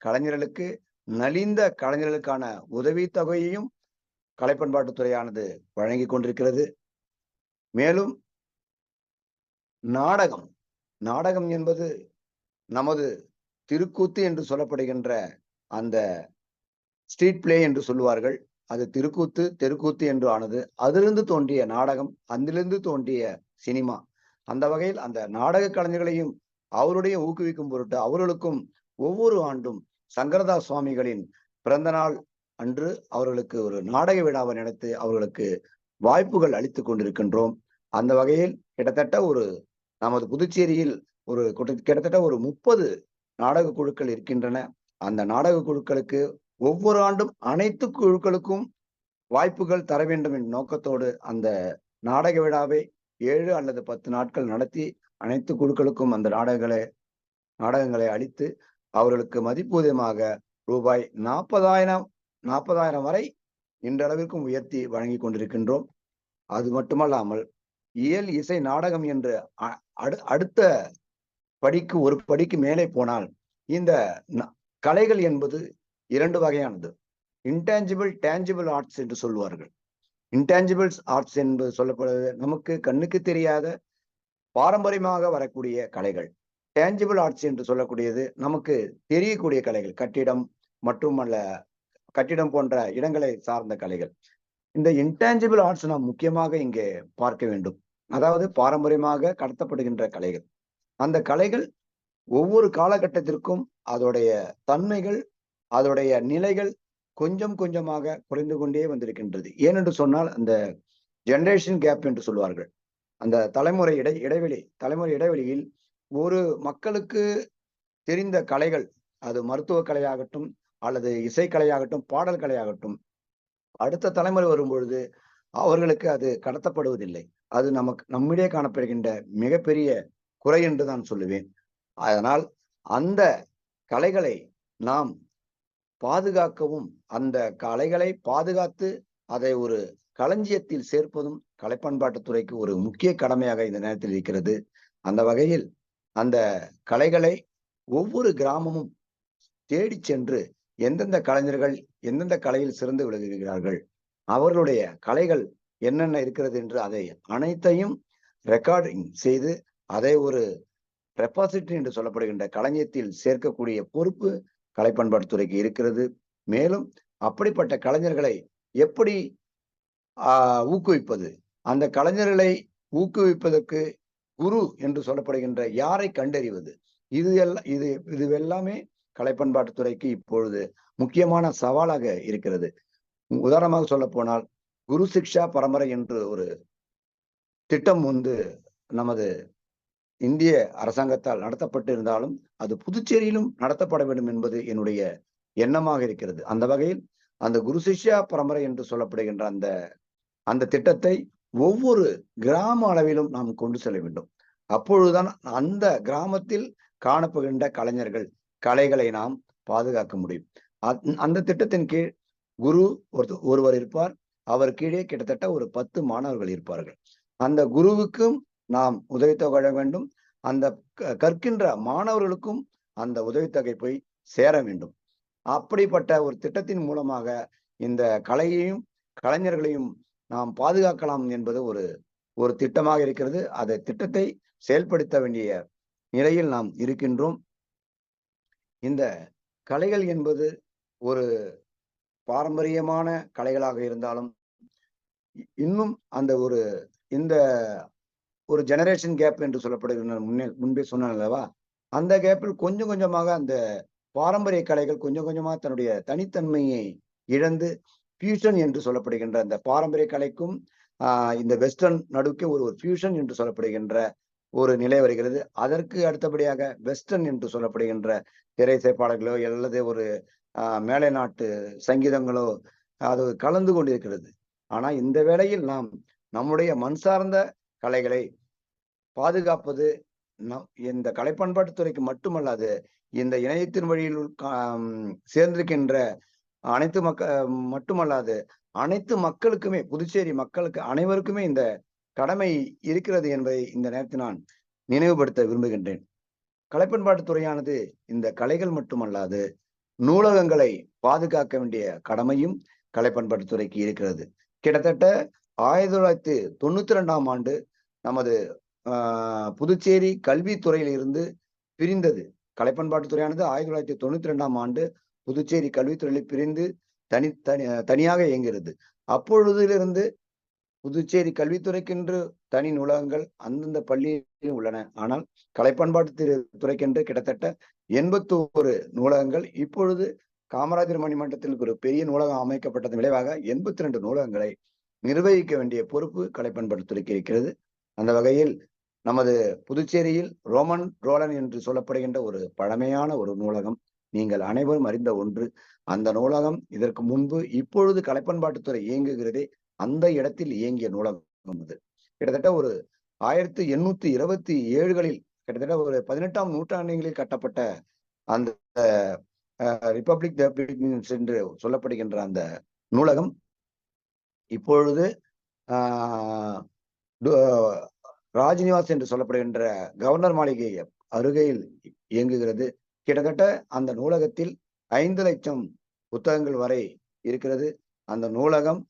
கலைஞர்களுக்கு நலிந்த கலைஞர்களுக்கான உதவித்தொகையையும் கலை பண்பாட்டுத்துறையானது வழங்கி கொண்டிருக்கிறது. மேலும் நாடகம் என்பது நமது திருக்கூத்து என்று சொல்லப்படுகின்ற அந்த ஸ்ட்ரீட் பிளே என்று சொல்லுவார்கள். அது திருக்கூத்து, தெருக்கூத்து என்று ஆனது. அதிலிருந்து தோன்றிய நாடகம், அதிலிருந்து தோன்றிய சினிமா. அந்த வகையில் அந்த நாடக கலைஞர்களையும் அவருடைய ஊக்குவிக்கும் பொருட்டு அவர்களுக்கும் ஒவ்வொரு ஆண்டும் சங்கரதாஸ் சுவாமிகளின் பிறந்த நாள் அன்று அவர்களுக்கு ஒரு நாடக விழாவை நடத்தி அவர்களுக்கு வாய்ப்புகள் அளித்துக் கொண்டிருக்கின்றோம். அந்த வகையில் கிட்டத்தட்ட நமது புதுச்சேரியில் கிட்டத்தட்ட 30 நாடக குழுக்கள் இருக்கின்றன. அந்த நாடக குழுக்களுக்கு ஒவ்வொரு ஆண்டும் அனைத்து குழுக்களுக்கும் வாய்ப்புகள் தர வேண்டும் என்ற நோக்கத்தோடு அந்த நாடக விழாவை 7 அல்லது 10 நாட்கள் நடத்தி அனைத்து குழுக்களுக்கும் அந்த நாடகங்களை அளித்து அவர்களுக்கு மதிப்பூதியமாக ரூபாய் 40,000 வரை இன்றளவிற்கும் உயர்த்தி வழங்கி கொண்டிருக்கின்றோம். அது மட்டுமல்லாமல் இயல், இசை, நாடகம் என்று அடுத்த ஒரு படிக்கு மேலே போனால் இந்த கலைகள் என்பது 2 வகையானது. இன்டான்ஜிபிள் டேஞ்சிபிள் ஆர்ட்ஸ் என்று சொல்வார்கள். இன்டான்ஜிபிள்ஸ் ஆர்ட்ஸ் என்பது சொல்லப்படுவது நமக்கு கண்ணுக்கு தெரியாத பாரம்பரியமாக வரக்கூடிய கலைகள். டேஞ்சிபிள் ஆர்ட்ஸ் என்று சொல்லக்கூடியது நமக்கு தெரியக்கூடிய கலைகள், கட்டிடம் மட்டுமல்ல, கட்டிடம் போன்ற இடங்களை சார்ந்த கலைகள். இந்த இன்டான்ஜிபிள் ஆர்ட்ஸ் நாம் முக்கியமாக இங்கே பார்க்க வேண்டும். அதாவது பாரம்பரியமாக கடத்தப்படுகின்ற கலைகள். அந்த கலைகள் ஒவ்வொரு காலகட்டத்திற்கும் அதோடைய தன்மைகள், அதோடைய நிலைகள் கொஞ்சம் கொஞ்சமாக குறைந்து கொண்டே வந்திருக்கின்றது. ஏனென்று சொன்னால் அந்த ஜெனரேஷன் கேப் என்று சொல்வார்கள். அந்த தலைமுறை இடைவெளியில் ஒரு மக்களுக்கு தெரிந்த கலைகள், அது மருத்துவ கலையாகட்டும் அல்லது இசைக்கலையாகட்டும் பாடல் கலையாகட்டும், அடுத்த தலைமுறை வரும்பொழுது அவர்களுக்கு அது கடத்தப்படுவதில்லை. அது நம்மிடையே காணப்படுகின்ற மிகப்பெரிய குறை என்று நான் சொல்லுவேன். அதனால் அந்த கலைகளை நாம் பாதுகாக்கவும், அந்த கலைகளை பாதுகாத்து அதை ஒரு களஞ்சியத்தில் சேர்ப்பதும் கலை பண்பாட்டுத்துறைக்கு ஒரு முக்கிய கடமையாக இந்த நேரத்தில் இருக்கிறது. அந்த வகையில் அந்த கலைகளை ஒவ்வொரு கிராமமும் தேடி சென்று எந்தெந்த கலைஞர்கள் எந்தெந்த கலையில் சிறந்து விளங்குகிறார்கள், அவர்களுடைய கலைகள் என்னென்ன இருக்கிறது என்று அதை அனைத்தையும் ரெக்கார்டிங் செய்து அதை ஒரு ரெபாசிட்டரி என்று சொல்லப்படுகின்ற களஞ்சியத்தில் சேர்க்கக்கூடிய பொறுப்பு கலை பண்பாட்டுத்துறைக்கு இருக்கிறது. மேலும் அப்படிப்பட்ட கலைஞர்களை எப்படி ஊக்குவிப்பது, அந்த கலைஞர்களை ஊக்குவிப்பதற்கு குரு என்று சொல்லப்படுகின்ற யாரை கண்டறிவது, இது எல்லாமே கலை பண்பாட்டுத்துறைக்கு இப்பொழுது முக்கியமான சவாலாக இருக்கிறது. உதாரணமாக சொல்ல போனால் குரு சிக்ஷா பரம்பரை என்று ஒரு திட்டம் நமது இந்திய அரசாங்கத்தால் நடத்தப்பட்டு இருந்தாலும் அது புதுச்சேரியிலும் நடத்தப்பட வேண்டும் என்பது என்னுடைய எண்ணமாக இருக்கிறது. அந்த வகையில் அந்த குரு சிஷ்யா பரம்பரை என்று சொல்லப்படுகின்ற அந்த திட்டத்தை ஒவ்வொரு கிராம அளவிலும் நாம் கொண்டு செல்ல வேண்டும். அப்பொழுதுதான் அந்த கிராமத்தில் காணப்படுகின்ற கலைஞர்கள் கலைகளை நாம் பாதுகாக்க முடியும். அந்த திட்டத்தின் கீழ் குரு ஒருவர் இருப்பார். அவர் கீழே கிட்டத்தட்ட ஒரு 10 மாணவர்கள் இருப்பார்கள். அந்த குருவுக்கும் நாம் உதவித்தொகை வழங்க வேண்டும். அந்த கற்கின்ற மாணவர்களுக்கும் அந்த உதவித்தொகை போய் சேர வேண்டும். அப்படிப்பட்ட ஒரு திட்டத்தின் மூலமாக இந்த கலையையும் கலைஞர்களையும் நாம் பாதுகாக்கலாம் என்பது ஒரு திட்டமாக இருக்கிறது. அந்த திட்டத்தை செயல்படுத்த வேண்டிய நிலையில் நாம் இருக்கின்றோம். இந்த கலைகள் என்பது ஒரு பாரம்பரியமான கலைகளாக இருந்தாலும் இன்னும் இந்த ஒரு ஜெனரேஷன் கேப் என்று சொல்லப்படுகிற முன்பே சொன்னேன் அல்லவா, அந்த கேப்பில் கொஞ்சம் கொஞ்சமாக அந்த பாரம்பரிய கலைகள் கொஞ்சம் கொஞ்சமாக தன்னுடைய தனித்தன்மையை இழந்து ஃபியூஷன் என்று சொல்லப்படுகின்ற அந்த பாரம்பரிய கலைக்கும் இந்த வெஸ்டர்ன் நடுக்கே ஒரு ஃபியூஷன் என்று சொல்லப்படுகின்ற ஒரு நிலை வருகிறது. அதற்கு அடுத்தபடியாக வெஸ்டர்ன் என்று சொல்லப்படுகின்ற திரைசை பாடல்களோ அல்லது ஒரு மேலை நாட்டு சங்கீதங்களோ அது கலந்து கொண்டிருக்கிறது. ஆனா இந்த வேளையில் நாம் நம்முடைய மண் சார்ந்த கலைகளை பாதுகாப்பது இந்த கலை பண்பாட்டுத்துறைக்கு மட்டுமல்லாது இந்த இணையத்தின் வழியில் சேர்ந்திருக்கின்ற அனைத்து மட்டுமல்லாது அனைத்து மக்களுக்குமே, புதுச்சேரி மக்களுக்கு அனைவருக்குமே இந்த கடமை இருக்கிறது என்பதை இந்த நேரத்தில் நான் நினைவுபடுத்த விரும்புகின்றேன். கலை பண்பாட்டுத்துறையானது இந்த கலைகள் மட்டுமல்லாது நூலகங்களை பாதுகாக்க வேண்டிய கடமையும் கலை பண்பாட்டுத்துறைக்கு இருக்கிறது. கிட்டத்தட்ட 1992ஆம் ஆண்டு நமது புதுச்சேரி கல்வித்துறையில் இருந்து பிரிந்தது. கலை பண்பாட்டுத்துறையானது 1992ஆம் ஆண்டு புதுச்சேரி கல்வித்துறையில் பிரிந்து தனியாக இயங்குகிறது. அப்பொழுதிலிருந்து புதுச்சேரி கல்வித்துறைக்கென்று தனி நூலகங்கள் அந்தந்த பள்ளியில் உள்ளன. ஆனால் கலை பண்பாட்டு துறைக்கென்று கிட்டத்தட்ட 81 நூலகங்கள் இப்பொழுது காமராஜர் மணிமண்டலத்தில் ஒரு பெரிய நூலகம் அமைக்கப்பட்டதன் விளைவாக 82 நூலகங்களை நிர்வகிக்க வேண்டிய பொறுப்பு கலை பண்பாட்டுத்துறைக்கு இருக்கிறது. அந்த வகையில் நமது புதுச்சேரியில் ரோலன் என்று சொல்லப்படுகின்ற ஒரு பழமையான ஒரு நூலகம், நீங்கள் அனைவரும் அறிந்த ஒன்று. அந்த நூலகம் இதற்கு முன்பு இப்பொழுது கலை பண்பாட்டுத்துறை இயங்குகிறதே அந்த இடத்தில் இயங்கிய நூலகம் அது. கிட்டத்தட்ட ஒரு 1827களில் கிட்டத்தட்ட ஒரு 18ஆம் நூற்றாண்டுகளில் கட்டப்பட்ட அந்த ரிபப்ளிக் என்று சொல்லப்படுகின்ற அந்த நூலகம் இப்பொழுது ராஜ்நிவாஸ் என்று சொல்லப்படுகின்ற கவர்னர் மாளிகை அருகையில் இயங்குகிறது. கிட்டத்தட்ட அந்த நூலகத்தில் 5 லட்சம் புத்தகங்கள் வரை இருக்கிறது. அந்த நூலகம்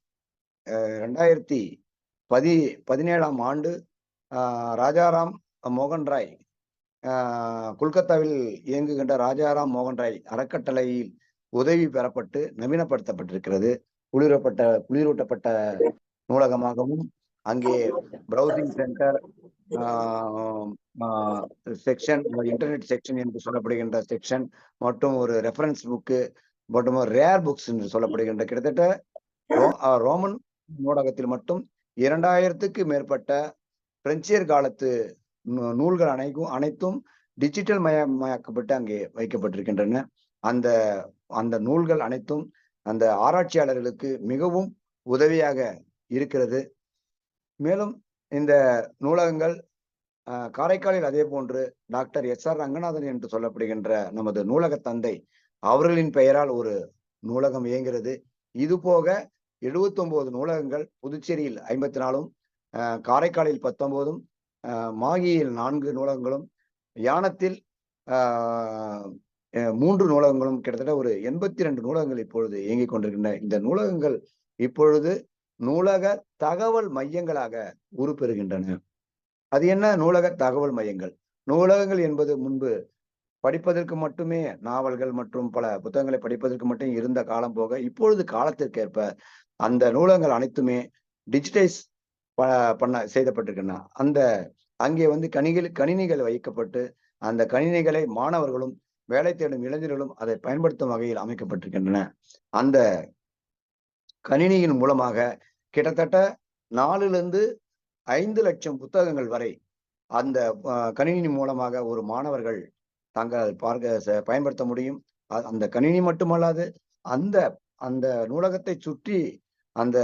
2017ஆம் ஆண்டு ராஜாராம் மோகன் ராய் கொல்கத்தாவில் இயங்குகின்ற ராஜாராம் மோகன் ராய் அறக்கட்டளையில் உதவி பெறப்பட்டு நவீனப்படுத்தப்பட்டிருக்கிறது. குளிரூட்டப்பட்ட நூலகமாகவும் அங்கே browsing centre, section, internet section என்று சொல்லப்படுகின்ற செக்ஷன் மற்றும் ஒரு ரெஃபரன்ஸ் புக்கு மற்றும் ரேர் புக்ஸ் என்று சொல்லப்படுகின்ற கிட்டத்தட்ட ரோமன் நூலகத்தில் மட்டும் 2000க்கு மேற்பட்ட பிரெஞ்சியர் காலத்து நூல்கள் அனைத்தும் டிஜிட்டல் மயமாக்கப்பட்டு அங்கே வைக்கப்பட்டிருக்கின்றன. அந்த நூல்கள் அனைத்தும் அந்த ஆராய்ச்சியாளர்களுக்கு மிகவும் உதவியாக இருக்கிறது. மேலும் இந்த நூலகங்கள் காரைக்காலில் அதே போன்று டாக்டர் SR ரங்கநாதன் என்று சொல்லப்படுகின்ற நமது நூலக தந்தை அவர்களின் பெயரால் ஒரு நூலகம் இயங்கிறது. இது போக 79 நூலகங்கள், புதுச்சேரியில் 54, காரைக்காலில் 19, மாகியில் 4 நூலகங்களும், யானத்தில் 3 நூலகங்களும், கிட்டத்தட்ட ஒரு 82 நூலகங்கள் இப்பொழுது இயங்கிக் கொண்டிருக்கின்றன. இந்த நூலகங்கள் இப்பொழுது நூலக தகவல் மையங்களாக உருப்பெறுகின்றன. அது என்ன நூலக தகவல் மையங்கள்? நூலகங்கள் என்பது முன்பு படிப்பதற்கு மட்டுமே நாவல்கள் மற்றும் பல புத்தகங்களை படிப்பதற்கு மட்டும் இருந்த காலம் போக, இப்பொழுது காலத்திற்கேற்ப அந்த நூலகங்கள் அனைத்துமே டிஜிட்டைஸ் செய்யப்பட்டிருக்கின்றன. அங்கே வந்து கணினிகள் வைக்கப்பட்டு அந்த கணினிகளை மாணவர்களும் வேலை தேடும் இளைஞர்களும் அதை பயன்படுத்தும் வகையில் அமைக்கப்பட்டிருக்கின்றன. அந்த கணினியின் மூலமாக கிட்டத்தட்ட 4-5 லட்சம் புத்தகங்கள் வரை அந்த கணினி மூலமாக ஒரு மாணவர்கள் தாங்கள் பயன்படுத்த முடியும். அந்த கணினி மட்டுமல்லாது அந்த நூலகத்தை சுற்றி அந்த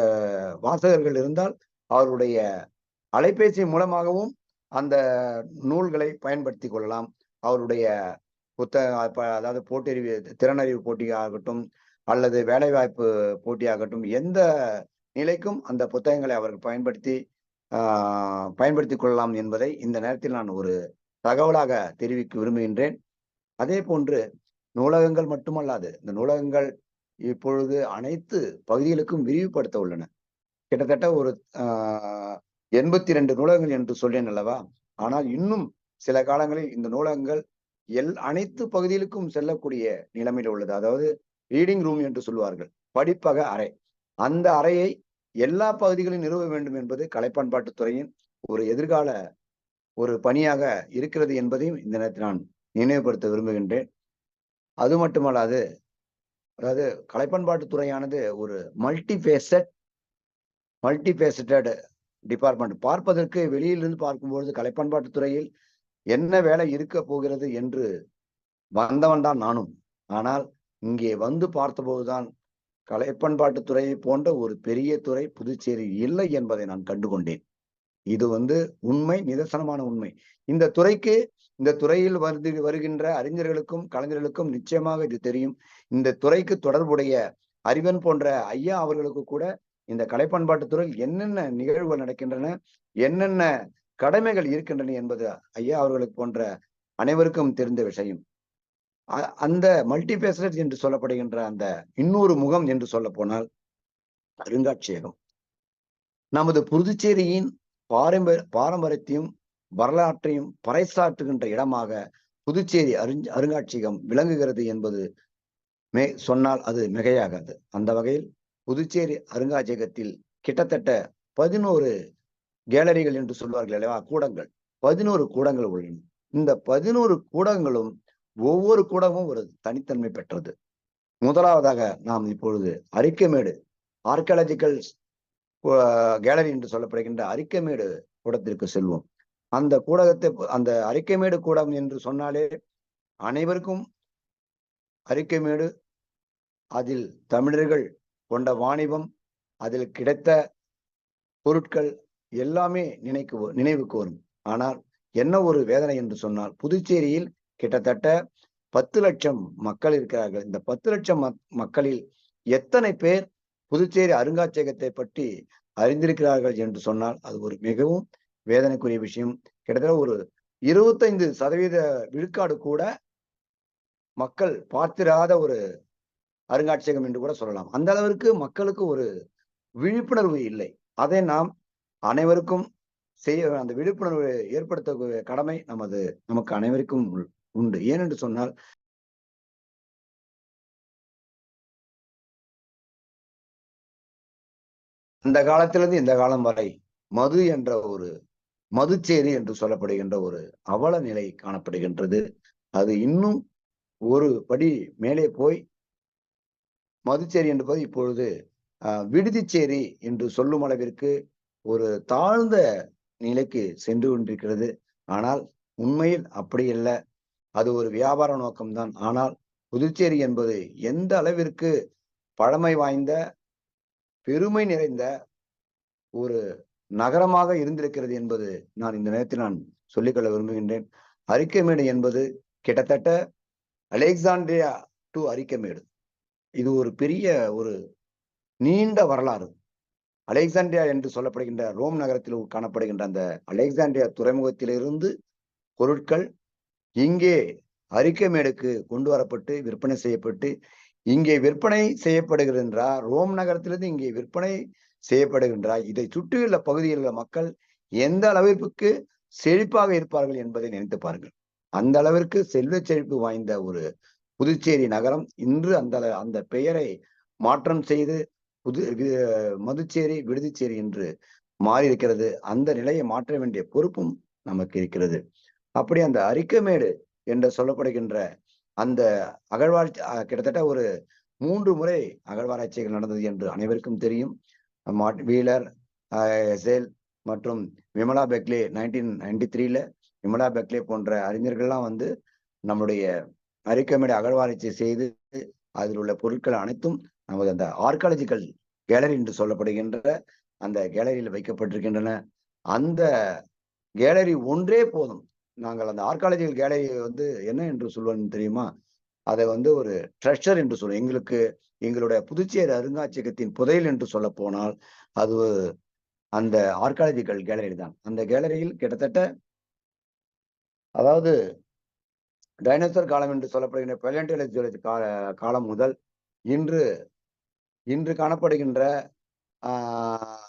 வாசகர்கள் இருந்தால் அவருடைய அலைபேசி மூலமாகவும் அந்த நூல்களை பயன்படுத்தி கொள்ளலாம். அவருடைய அதாவது போட்டியறிவு, திறனறிவு போட்டியாகட்டும் அல்லது வேலைவாய்ப்பு போட்டியாகட்டும், எந்த நிலைக்கும் அந்த புத்தகங்களை அவர்கள் பயன்படுத்தி கொள்ளலாம் என்பதை இந்த நேரத்தில் நான் ஒரு தகவலாக தெரிவிக்க விரும்புகின்றேன். அதே போன்று நூலகங்கள் மட்டுமல்லாது இந்த நூலகங்கள் இப்பொழுது அனைத்து பகுதிகளுக்கும் விரிவுபடுத்த உள்ளன. கிட்டத்தட்ட ஒரு 82 நூலகங்கள் என்று சொல்றேன் அல்லவா? ஆனால் இன்னும் சில காலங்களில் இந்த நூலகங்கள் அனைத்து பகுதிகளுக்கும் செல்லக்கூடிய நிலைமையில் உள்ளது. அதாவது ரீடிங் ரூம் என்று சொல்வார்கள், படிப்பக அறை. அந்த அறையை எல்லா பகுதிகளிலும் நிறுவ வேண்டும் என்பது கலைப்பண்பாட்டுத்துறையின் ஒரு எதிர்கால ஒரு பணியாக இருக்கிறது என்பதையும் இந்த நேரத்தில் நான் நினைவுபடுத்த விரும்புகின்றேன். அது மட்டுமல்லாது, அதாவது கலைப்பண்பாட்டுத்துறையானது ஒரு மல்டிஃபேசட்டட் டிபார்ட்மெண்ட். பார்ப்பதற்கு வெளியிலிருந்து பார்க்கும்பொழுது கலைப்பண்பாட்டுத்துறையில் என்ன வேலை இருக்க போகிறது என்று வந்தவன் தான் நானும். ஆனால் இங்கே வந்து பார்த்தபோதுதான் கலைப்பண்பாட்டுத்துறையை போன்ற ஒரு பெரிய துறை புதுச்சேரி இல்லை என்பதை நான் கண்டுகொண்டேன். இது வந்து உண்மை, நிதர்சனமான உண்மை. இந்த துறையில் வருகின்ற அறிஞர்களுக்கும் கலைஞர்களுக்கும் நிச்சயமாக இது தெரியும். இந்த துறைக்கு தொடர்புடைய அறிவன் போன்ற ஐயா அவர்களுக்கு கூட இந்த கலைப்பண்பாட்டுத்துறையில் என்னென்ன நிகழ்வுகள் நடக்கின்றன, என்னென்ன கடமைகள் இருக்கின்றன என்பது ஐயா அவர்களுக்கு போன்ற அனைவருக்கும் தெரிந்த விஷயம். அந்த மல்டிபேசட் என்று சொல்லப்படுகின்ற அந்த இன்னொரு முகம் என்று சொல்ல போனால் அருங்காட்சியகம். நமது புதுச்சேரியின் பாரம்பரியத்தையும் வரலாற்றையும் பறைசாற்றுகின்ற இடமாக புதுச்சேரி அருங்காட்சியகம் விளங்குகிறது என்பது சொன்னால் அது மிகையாகாது. அந்த வகையில் புதுச்சேரி அருங்காட்சியகத்தில் கிட்டத்தட்ட 11 கேலரிகள் என்று சொல்வார்கள் அல்லவா, கூடங்கள், 11 கூடங்கள் உள்ளன. இந்த 11 கூடங்களும் ஒவ்வொரு கூடமும் ஒரு தனித்தன்மை பெற்றது. முதலாவதாக நாம் இப்பொழுது அரிக்கமேடு ஆர்கியாலஜிக்கல் கேலரி என்று சொல்லப்படுகின்ற அரிக்கமேடு கூடத்திற்கு செல்வோம். அந்த அரிக்கமேடு கூடம் என்று சொன்னாலே அனைவருக்கும் அரிக்கமேடு, அதில் தமிழர்கள் கொண்ட வாணிபம், அதில் கிடைத்த பொருட்கள் எல்லாமே நினைவுக்கு வரும். ஆனால் என்ன ஒரு வேதனை என்று சொன்னால், புதுச்சேரியில் கிட்டத்தட்ட 10 லட்சம் மக்கள் இருக்கிறார்கள். இந்த 10 லட்சம் மக்களில் எத்தனை பேர் புதுச்சேரி அருங்காட்சியகத்தை பற்றி அறிந்திருக்கிறார்கள் என்று சொன்னால் அது ஒரு மிகவும் வேதனைக்குரிய விஷயம். கிட்டத்தட்ட ஒரு 25% விழுக்காடு கூட மக்கள் பார்த்திராத ஒரு அருங்காட்சியகம் என்று கூட சொல்லலாம். அந்த அளவிற்கு மக்களுக்கு ஒரு விழிப்புணர்வு இல்லை. அதை நாம் அனைவருக்கும் அந்த விழிப்புணர்வு ஏற்படுத்தக்கூடிய கடமை நமக்கு அனைவருக்கும் உண்டு. ஏனென்று சொன்னால் அந்த காலத்திலிருந்து இந்த காலம் வரை மது என்ற ஒரு மதுச்சேரி என்று சொல்லப்படுகின்ற ஒரு அவல நிலை காணப்படுகின்றது. அது இன்னும் ஒரு படி மேலே போய் மதுச்சேரி என்பது இப்பொழுது விடுதிச்சேரி என்று சொல்லும் அளவிற்கு ஒரு தாழ்ந்த நிலைக்கு சென்று கொண்டிருக்கிறது. ஆனால் உண்மையில் அப்படி அல்ல. அது ஒரு வியாபார நோக்கம்தான். ஆனால் புதுச்சேரி என்பது எந்த அளவிற்கு பழமை வாய்ந்த பெருமை நிறைந்த ஒரு நகரமாக இருந்திருக்கிறது என்பது நான் இந்த நேரத்தில் சொல்லிக்கொள்ள விரும்புகின்றேன். அரிக்கமேடு என்பது கிட்டத்தட்ட அலெக்சாண்ட்ரியா டு அரிக்கமேடு. இது ஒரு பெரிய ஒரு நீண்ட வரலாறு. அலெக்சாண்ட்ரியா என்று சொல்லப்படுகின்ற ரோம் நகரத்தில் காணப்படுகின்ற அந்த அலெக்சாண்ட்ரியா துறைமுகத்திலிருந்து பொருட்கள் இங்கே அரிக்கமேடுக்கு கொண்டு வரப்பட்டு விற்பனை செய்யப்பட்டு இங்கே விற்பனை செய்யப்படுகின்றார். ரோம் நகரத்திலிருந்து இங்கே விற்பனை செய்யப்படுகின்றார். இதை சுற்றியுள்ள பகுதியில் உள்ள மக்கள் எந்த அளவிற்கு செழிப்பாக இருப்பார்கள் என்பதை நினைத்து பாருங்கள். அந்த அளவிற்கு செல்வ செழிப்பு வாய்ந்த ஒரு புதுச்சேரி நகரம் இன்று அந்த பெயரை மாற்றம் செய்து மதுச்சேரி விடுதிச்சேரி என்று மாறி இருக்கிறது. அந்த நிலையை மாற்ற வேண்டிய பொறுப்பும் நமக்கு இருக்கிறது. அப்படி அந்த அரிக்கமேடு என்று சொல்லப்படுகின்ற அந்த அகழ்வாராய்ச்சி கிட்டத்தட்ட ஒரு 3 முறை அகழ்வாராய்ச்சிகள் நடந்தது என்று அனைவருக்கும் தெரியும். வீலர், எசேல் மற்றும் விமலா பெக்லே 1993 விமலா பெக்லே போன்ற அறிஞர்கள்லாம் நம்முடைய அரிக்கமேடு அகழ்வாராய்ச்சி செய்து அதில் உள்ள பொருட்கள் அனைத்தும் நமது அந்த ஆர்காலஜிக்கல் கேலரி என்று சொல்லப்படுகின்ற அந்த கேலரியில் வைக்கப்பட்டிருக்கின்றன. அந்த கேலரி ஒன்றே போதும். நாங்கள் அந்த ஆர்காலஜிக்கல் கேலரி என்ன என்று சொல்வோம் தெரியுமா? அதை ஒரு ட்ரெஷர் என்று சொல்லுவோம். எங்களுடைய புதுச்சேரி அருங்காட்சியகத்தின் புதையல் என்று சொல்ல போனால் அது அந்த ஆர்காலஜிக்கல் கேலரி தான். அந்த கேலரியில் கிட்டத்தட்ட அதாவது டைனோசர் காலம் என்று சொல்லப்படுகின்ற பெலியோன்டோலஜி காலம் முதல் இன்று காணப்படுகின்ற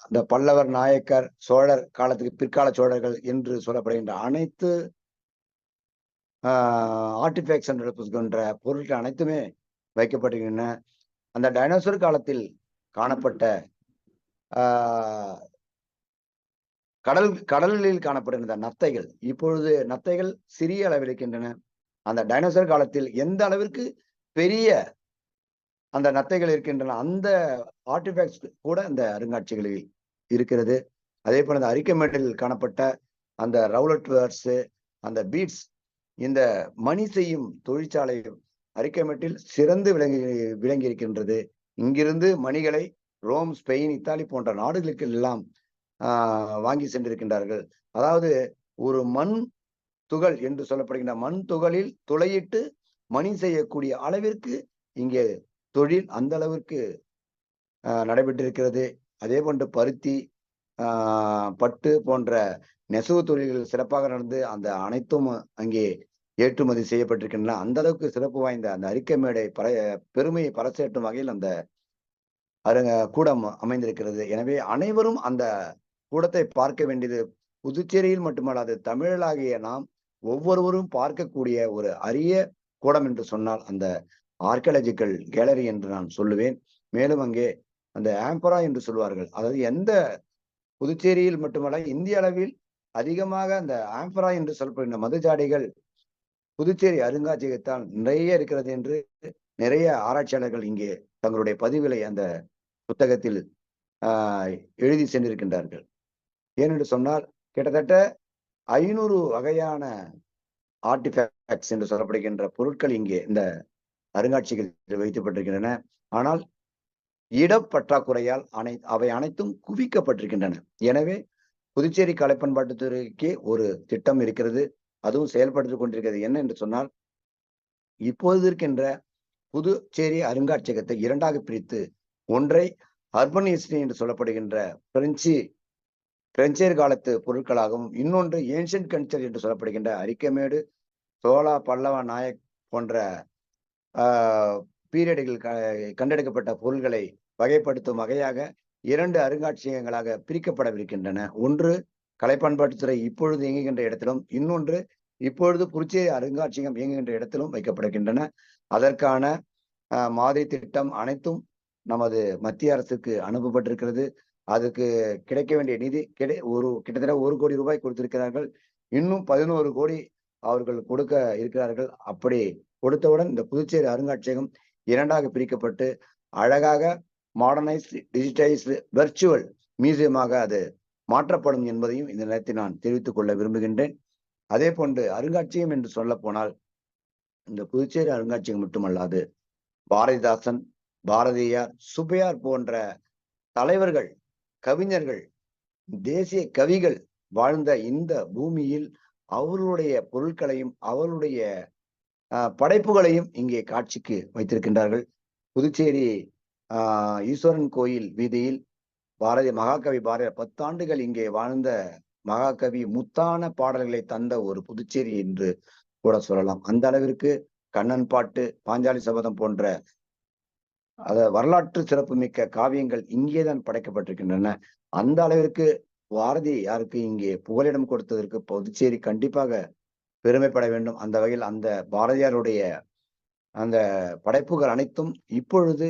இந்த பல்லவர், நாயக்கர், சோழர் காலத்துக்கு பிற்கால சோழர்கள் என்று சொல்லப்படுகின்ற அனைத்து ஆர்டிஃபேக்ட்ஸ் என்று சொல்கின்ற பொருட்கள் அனைத்துமே வைக்கப்பட்டிருக்கின்றன. அந்த டைனோசர் காலத்தில் காணப்பட்ட கடலில் காணப்படுகின்ற நத்தைகள், இப்பொழுது நத்தைகள் சிறிய அளவில் இருக்கின்றன. அந்த டைனோசர் காலத்தில் எந்த அளவிற்கு பெரிய அந்த நத்தைகள் இருக்கின்றன அந்த ஆர்டிஃபேக்ட்ஸ் கூட அந்த அருங்காட்சிகளில் இருக்கிறது. அதே போல அந்த அரிக்கமேட்டில் காணப்பட்ட அந்த ரவுலட் வேர்ஸ், அந்த பீட்ஸ், இந்த மணி செய்யும் தொழிற்சாலை அரிக்கமேட்டில் சிறந்து விளங்கி இருக்கின்றது. இங்கிருந்து மணிகளை ரோம், ஸ்பெயின், இத்தாலி போன்ற நாடுகளுக்கு எல்லாம் வாங்கி சென்றிருக்கின்றார்கள். அதாவது ஒரு மண் துகள் என்று சொல்லப்படுகின்ற மண் துகளில் துளையிட்டு மணி செய்யக்கூடிய அளவிற்கு இங்கே தொழில் அந்த அளவிற்கு நடைபெற்றிருக்கிறது. அதே போன்று பருத்தி, பட்டு போன்ற நெசவு தொழில்கள் சிறப்பாக நடந்து அந்த அனைத்தும் அங்கே ஏற்றுமதி செய்யப்பட்டிருக்கின்றன. அந்த அளவுக்கு சிறப்பு வாய்ந்த அந்த அரிக்கமேடை பெருமையை பறைசாற்றும் வகையில் அந்த கூடம் அமைந்திருக்கிறது. எனவே அனைவரும் அந்த கூடத்தை பார்க்க வேண்டியது புதுச்சேரியில் மட்டுமல்லாது தமிழர்களாகிய நாம் ஒவ்வொருவரும் பார்க்கக்கூடிய ஒரு அரிய கூடம் என்று சொன்னால் அந்த ஆர்கியாலஜிக்கல் கேலரி என்று நான் சொல்லுவேன். மேலும் அங்கே அந்த ஆம்பரா என்று சொல்வார்கள். அதாவது எந்த புதுச்சேரியில் மட்டுமல்ல இந்திய அளவில் அதிகமாக அந்த ஆம்பரா என்று சொல்லப்படுகின்ற மதுஜாடிகள் புதுச்சேரி அருங்காட்சியகத்தால் நிறைய இருக்கிறது என்று நிறைய ஆராய்ச்சியாளர்கள் இங்கே தங்களுடைய பதிவுகளை அந்த புத்தகத்தில் எழுதி சென்றிருக்கின்றார்கள். ஏனென்று சொன்னால் கிட்டத்தட்ட 500 வகையான ஆர்டிஃபேக்ட்ஸ் என்று சொல்லப்படுகின்ற பொருட்கள் இங்கே இந்த அருங்காட்சியகத்தில் வைக்கப்பட்டிருக்கின்றன. ஆனால் இடப்பற்றாக்குறையால் அவை அனைத்தும் குவிக்கப்பட்டிருக்கின்றன. எனவே புதுச்சேரி கலை பண்பாட்டுத்துறைக்கு ஒரு திட்டம் இருக்கிறது, அதுவும் செயல்படுத்திக் கொண்டிருக்கிறது. என்ன என்று சொன்னால் இப்போது இருக்கின்ற புதுச்சேரி அருங்காட்சியகத்தை 2ஆக பிரித்து ஒன்றை அர்பன் ஹிஸ்டரி என்று சொல்லப்படுகின்ற பிரெஞ்சர் காலத்து பொருட்களாகவும், இன்னொன்று ஏன்ஷியன்ட் கல்ச்சர் என்று சொல்லப்படுகின்ற அரிக்கமேடு, சோழா, பல்லவ, நாயக் போன்ற பீரியடுகள் கண்டெடுக்கப்பட்ட பொருள்களை வகைப்படுத்தும் வகையாக 2 அருங்காட்சியகங்களாக பிரிக்கப்படவிருக்கின்றன. ஒன்று கலை பண்பாட்டுத்துறை இப்பொழுது இயங்குகின்ற இடத்திலும், இன்னொன்று இப்பொழுது புதுச்சேரி அருங்காட்சியகம் இயங்குகின்ற இடத்திலும் வைக்கப்படுகின்றன. அதற்கான மாதிரி திட்டம் அனைத்தும் நமது மத்திய அரசுக்கு அனுப்பப்பட்டிருக்கிறது. அதுக்கு கிடைக்க வேண்டிய நிதி கிட்டத்தட்ட 1 கோடி ரூபாய் கொடுத்திருக்கிறார்கள். இன்னும் 11 கோடி அவர்கள் கொடுக்க இருக்கிறார்கள். அப்படி கொடுத்தவுடன் இந்த புதுச்சேரி அருங்காட்சியகம் 2ஆக பிரிக்கப்பட்டு அழகாக மாடர்னைஸ்டு, டிஜிட்டைஸ்டு, வெர்ச்சுவல் மியூசியமாக அது மாற்றப்படும் என்பதையும் இந்த நேரத்தில் நான் தெரிவித்துக் கொள்ள விரும்புகின்றேன். அதே போன்று அருங்காட்சியகம் என்று சொல்ல போனால் இந்த புதுச்சேரி அருங்காட்சியகம் மட்டுமல்லாது பாரதிதாசன், பாரதியார், சுப்பையார் போன்ற தலைவர்கள், கவிஞர்கள், தேசிய கவிகள் வாழ்ந்த இந்த பூமியில் அவர்களுடைய பொருட்களையும் அவர்களுடைய படைப்புகளையும் இங்கே காட்சிக்கு வைத்திருக்கின்றார்கள். புதுச்சேரி ஈஸ்வரன் கோயில் வீதியில் மகாகவி பாரதியார் 10 ஆண்டுகள் இங்கே வாழ்ந்த மகாகவி முத்தான பாடல்களை தந்த ஒரு புதுச்சேரி என்று கூட சொல்லலாம். அந்த அளவிற்கு கண்ணன் பாட்டு, பாஞ்சாலி சபதம் போன்ற வரலாற்று சிறப்பு மிக்க காவியங்கள் இங்கேதான் படைக்கப்பட்டிருக்கின்றன. அந்த அளவிற்கு பாரதியாருக்கு இங்கே புகலிடம் கொடுத்ததற்கு புதுச்சேரி கண்டிப்பாக பெருமைப்பட வேண்டும். அந்த வகையில் அந்த பாரதியாருடைய அந்த படைப்புகள் அனைத்தும் இப்பொழுது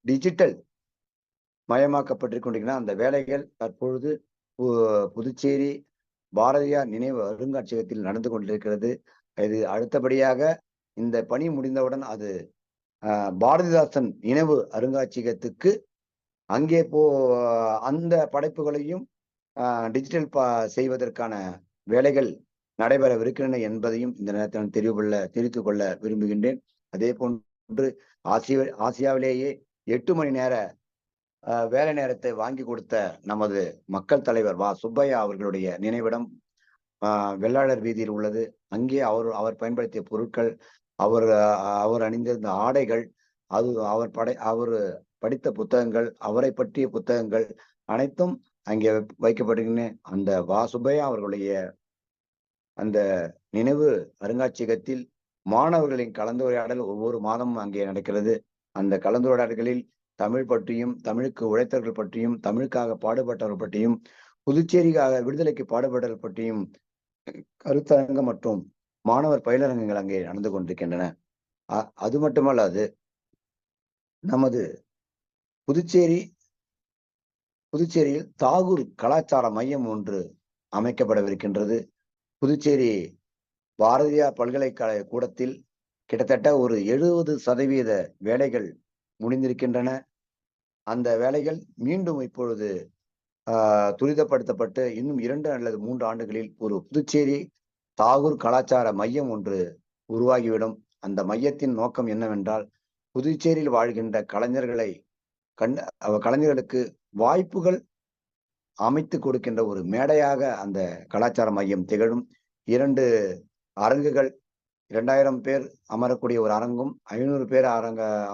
டிஜிட்டல் மயமாக்கப்பட்டிருக்கின்றன. அந்த வேலைகள் தற்பொழுது புதுச்சேரி பாரதியார் நினைவு அருங்காட்சியகத்தில் நடந்து கொண்டிருக்கிறது. இது அடுத்தபடியாக இந்த பணி முடிந்தவுடன் அது பாரதிதாசன் நினைவு அருங்காட்சியகத்துக்கு அங்கே அந்த படைப்புகளையும் டிஜிட்டல் செய்வதற்கான வேலைகள் நடைபெறவிருக்கின்றன என்பதையும் இந்த நேரத்தில் தெரிவித்துக் கொள்ள விரும்புகின்றேன். அதே போன்று ஆசியாவிலேயே 8 மணி நேர வேலை நேரத்தை வாங்கி கொடுத்த நமது மக்கள் தலைவர் சுப்பையா அவர்களுடைய நினைவிடம் வெள்ளாளர் வீதியில் உள்ளது. அங்கே அவர் பயன்படுத்திய பொருட்கள், அவர் அணிந்திருந்த ஆடைகள், அவர் படித்த புத்தகங்கள், அவரை பற்றிய புத்தகங்கள் அனைத்தும் அங்கே வைக்கப்படுகின்றன. அந்த சுப்பையா அவர்களுடைய அந்த நினைவு அருங்காட்சியகத்தில் மாணவர்களின் கலந்துரையாடல் ஒவ்வொரு மாதமும் அங்கே நடக்கிறது. அந்த கலந்துரையாடல்களில் தமிழ் பற்றியும், தமிழுக்கு உழைத்தவர்கள் பற்றியும், தமிழுக்காக பாடுபட்டவர்கள் பற்றியும், புதுச்சேரிக்காக விடுதலைக்கு பாடுபட்டவர்கள் பற்றியும் கருத்தரங்கம் மற்றும் மாணவர் பயிலரங்கங்கள் அங்கே நடந்து கொண்டிருக்கின்றன. அது மட்டுமல்லாது நமது புதுச்சேரியில் தாகூர் கலாச்சார மையம் ஒன்று அமைக்கப்படவிருக்கின்றது. புதுச்சேரி பாரதியார் பல்கலைக்கழக கூடத்தில் கிட்டத்தட்ட ஒரு 70% வேலைகள் முடிந்திருக்கின்றன. அந்த வேலைகள் மீண்டும் இப்பொழுது துரிதப்படுத்தப்பட்டு இன்னும் 2 அல்லது 3 ஆண்டுகளில் ஒரு புதுச்சேரி தாகூர் கலாச்சார மையம் ஒன்று உருவாகிவிடும். அந்த மையத்தின் நோக்கம் என்னவென்றால் புதுச்சேரியில் வாழ்கின்ற கலைஞர்களுக்கு வாய்ப்புகள் அமைத்து கொடுக்கின்ற ஒரு மேடையாக அந்த கலாச்சார மையம் திகழும். 2 அரங்குகள், 2000 பேர் அமரக்கூடிய ஒரு அரங்கும், 500 பேர்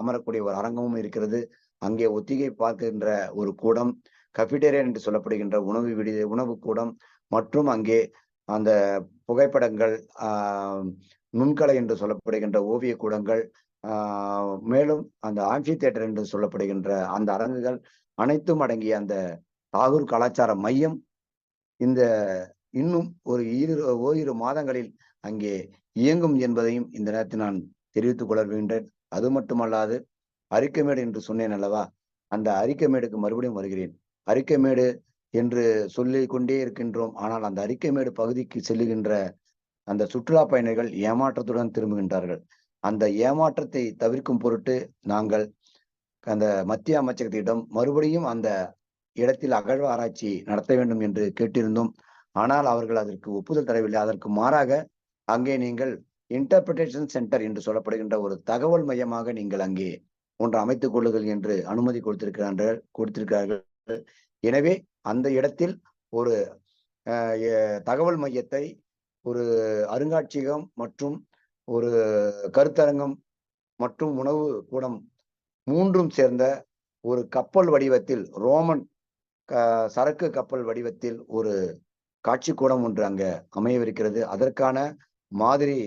அமரக்கூடிய ஒரு அரங்கமும் இருக்கிறது. அங்கே ஒத்திகை பார்க்கின்ற ஒரு கூடம், கஃபிடேரியா என்று சொல்லப்படுகின்ற உணவு கூடம் மற்றும் அங்கே அந்த புகைப்படங்கள், நுண்கலை என்று சொல்லப்படுகின்ற ஓவிய கூடங்கள், மேலும் அந்த ஆம்ஃபி தியேட்டர் என்று சொல்லப்படுகின்ற அந்த அரங்குகள் அனைத்தும் அடங்கிய அந்த தாகூர் கலாச்சார மையம் இன்னும் ஓரிரு மாதங்களில் அங்கே இயங்கும் என்பதையும் இந்த நேரத்தில் நான் தெரிவித்துக் கொள்ள விரும்புகின்றேன். அது மட்டுமல்லாது அரிக்கமேடு என்று சொன்னேன் அல்லவா, அந்த அரிக்கமேடுக்கு மறுபடியும் வருகிறேன். அரிக்கமேடு என்று சொல்லிக் கொண்டே இருக்கின்றோம். ஆனால் அந்த அரிக்கமேடு பகுதிக்கு செல்லுகின்ற அந்த சுற்றுலா பயணிகள் ஏமாற்றத்துடன் திரும்புகின்றார்கள். அந்த ஏமாற்றத்தை தவிர்க்கும் பொருட்டு நாங்கள் அந்த மத்திய அமைச்சகத்திடம் மறுபடியும் அந்த இடத்தில் அகழ்வாராய்ச்சி நடத்த வேண்டும் என்று கேட்டிருந்தோம். ஆனால் அவர்கள் அதற்கு ஒப்புதல் தரவில்லை. அதற்கு மாறாக அங்கே நீங்கள் இன்டர்பிரிட்டேஷன் சென்டர் என்று சொல்லப்படுகின்ற ஒரு தகவல் மையமாக நீங்கள் அங்கே ஒன்று அமைத்துக் கொள்ளுங்கள் என்று அனுமதி கொடுத்திருக்கிறார்கள். எனவே அந்த இடத்தில் ஒரு தகவல் மையத்தை, ஒரு அருங்காட்சியகம் மற்றும் ஒரு கருத்தரங்கம் மற்றும் உணவு கூடம் 3ம் சேர்ந்த ஒரு கப்பல் வடிவத்தில், ரோமன் சரக்கு கப்பல் வடிவத்தில் ஒரு காட்சி கூடம் ஒன்று அங்க அமையவிருக்கிறது. அதற்கான மாதிரி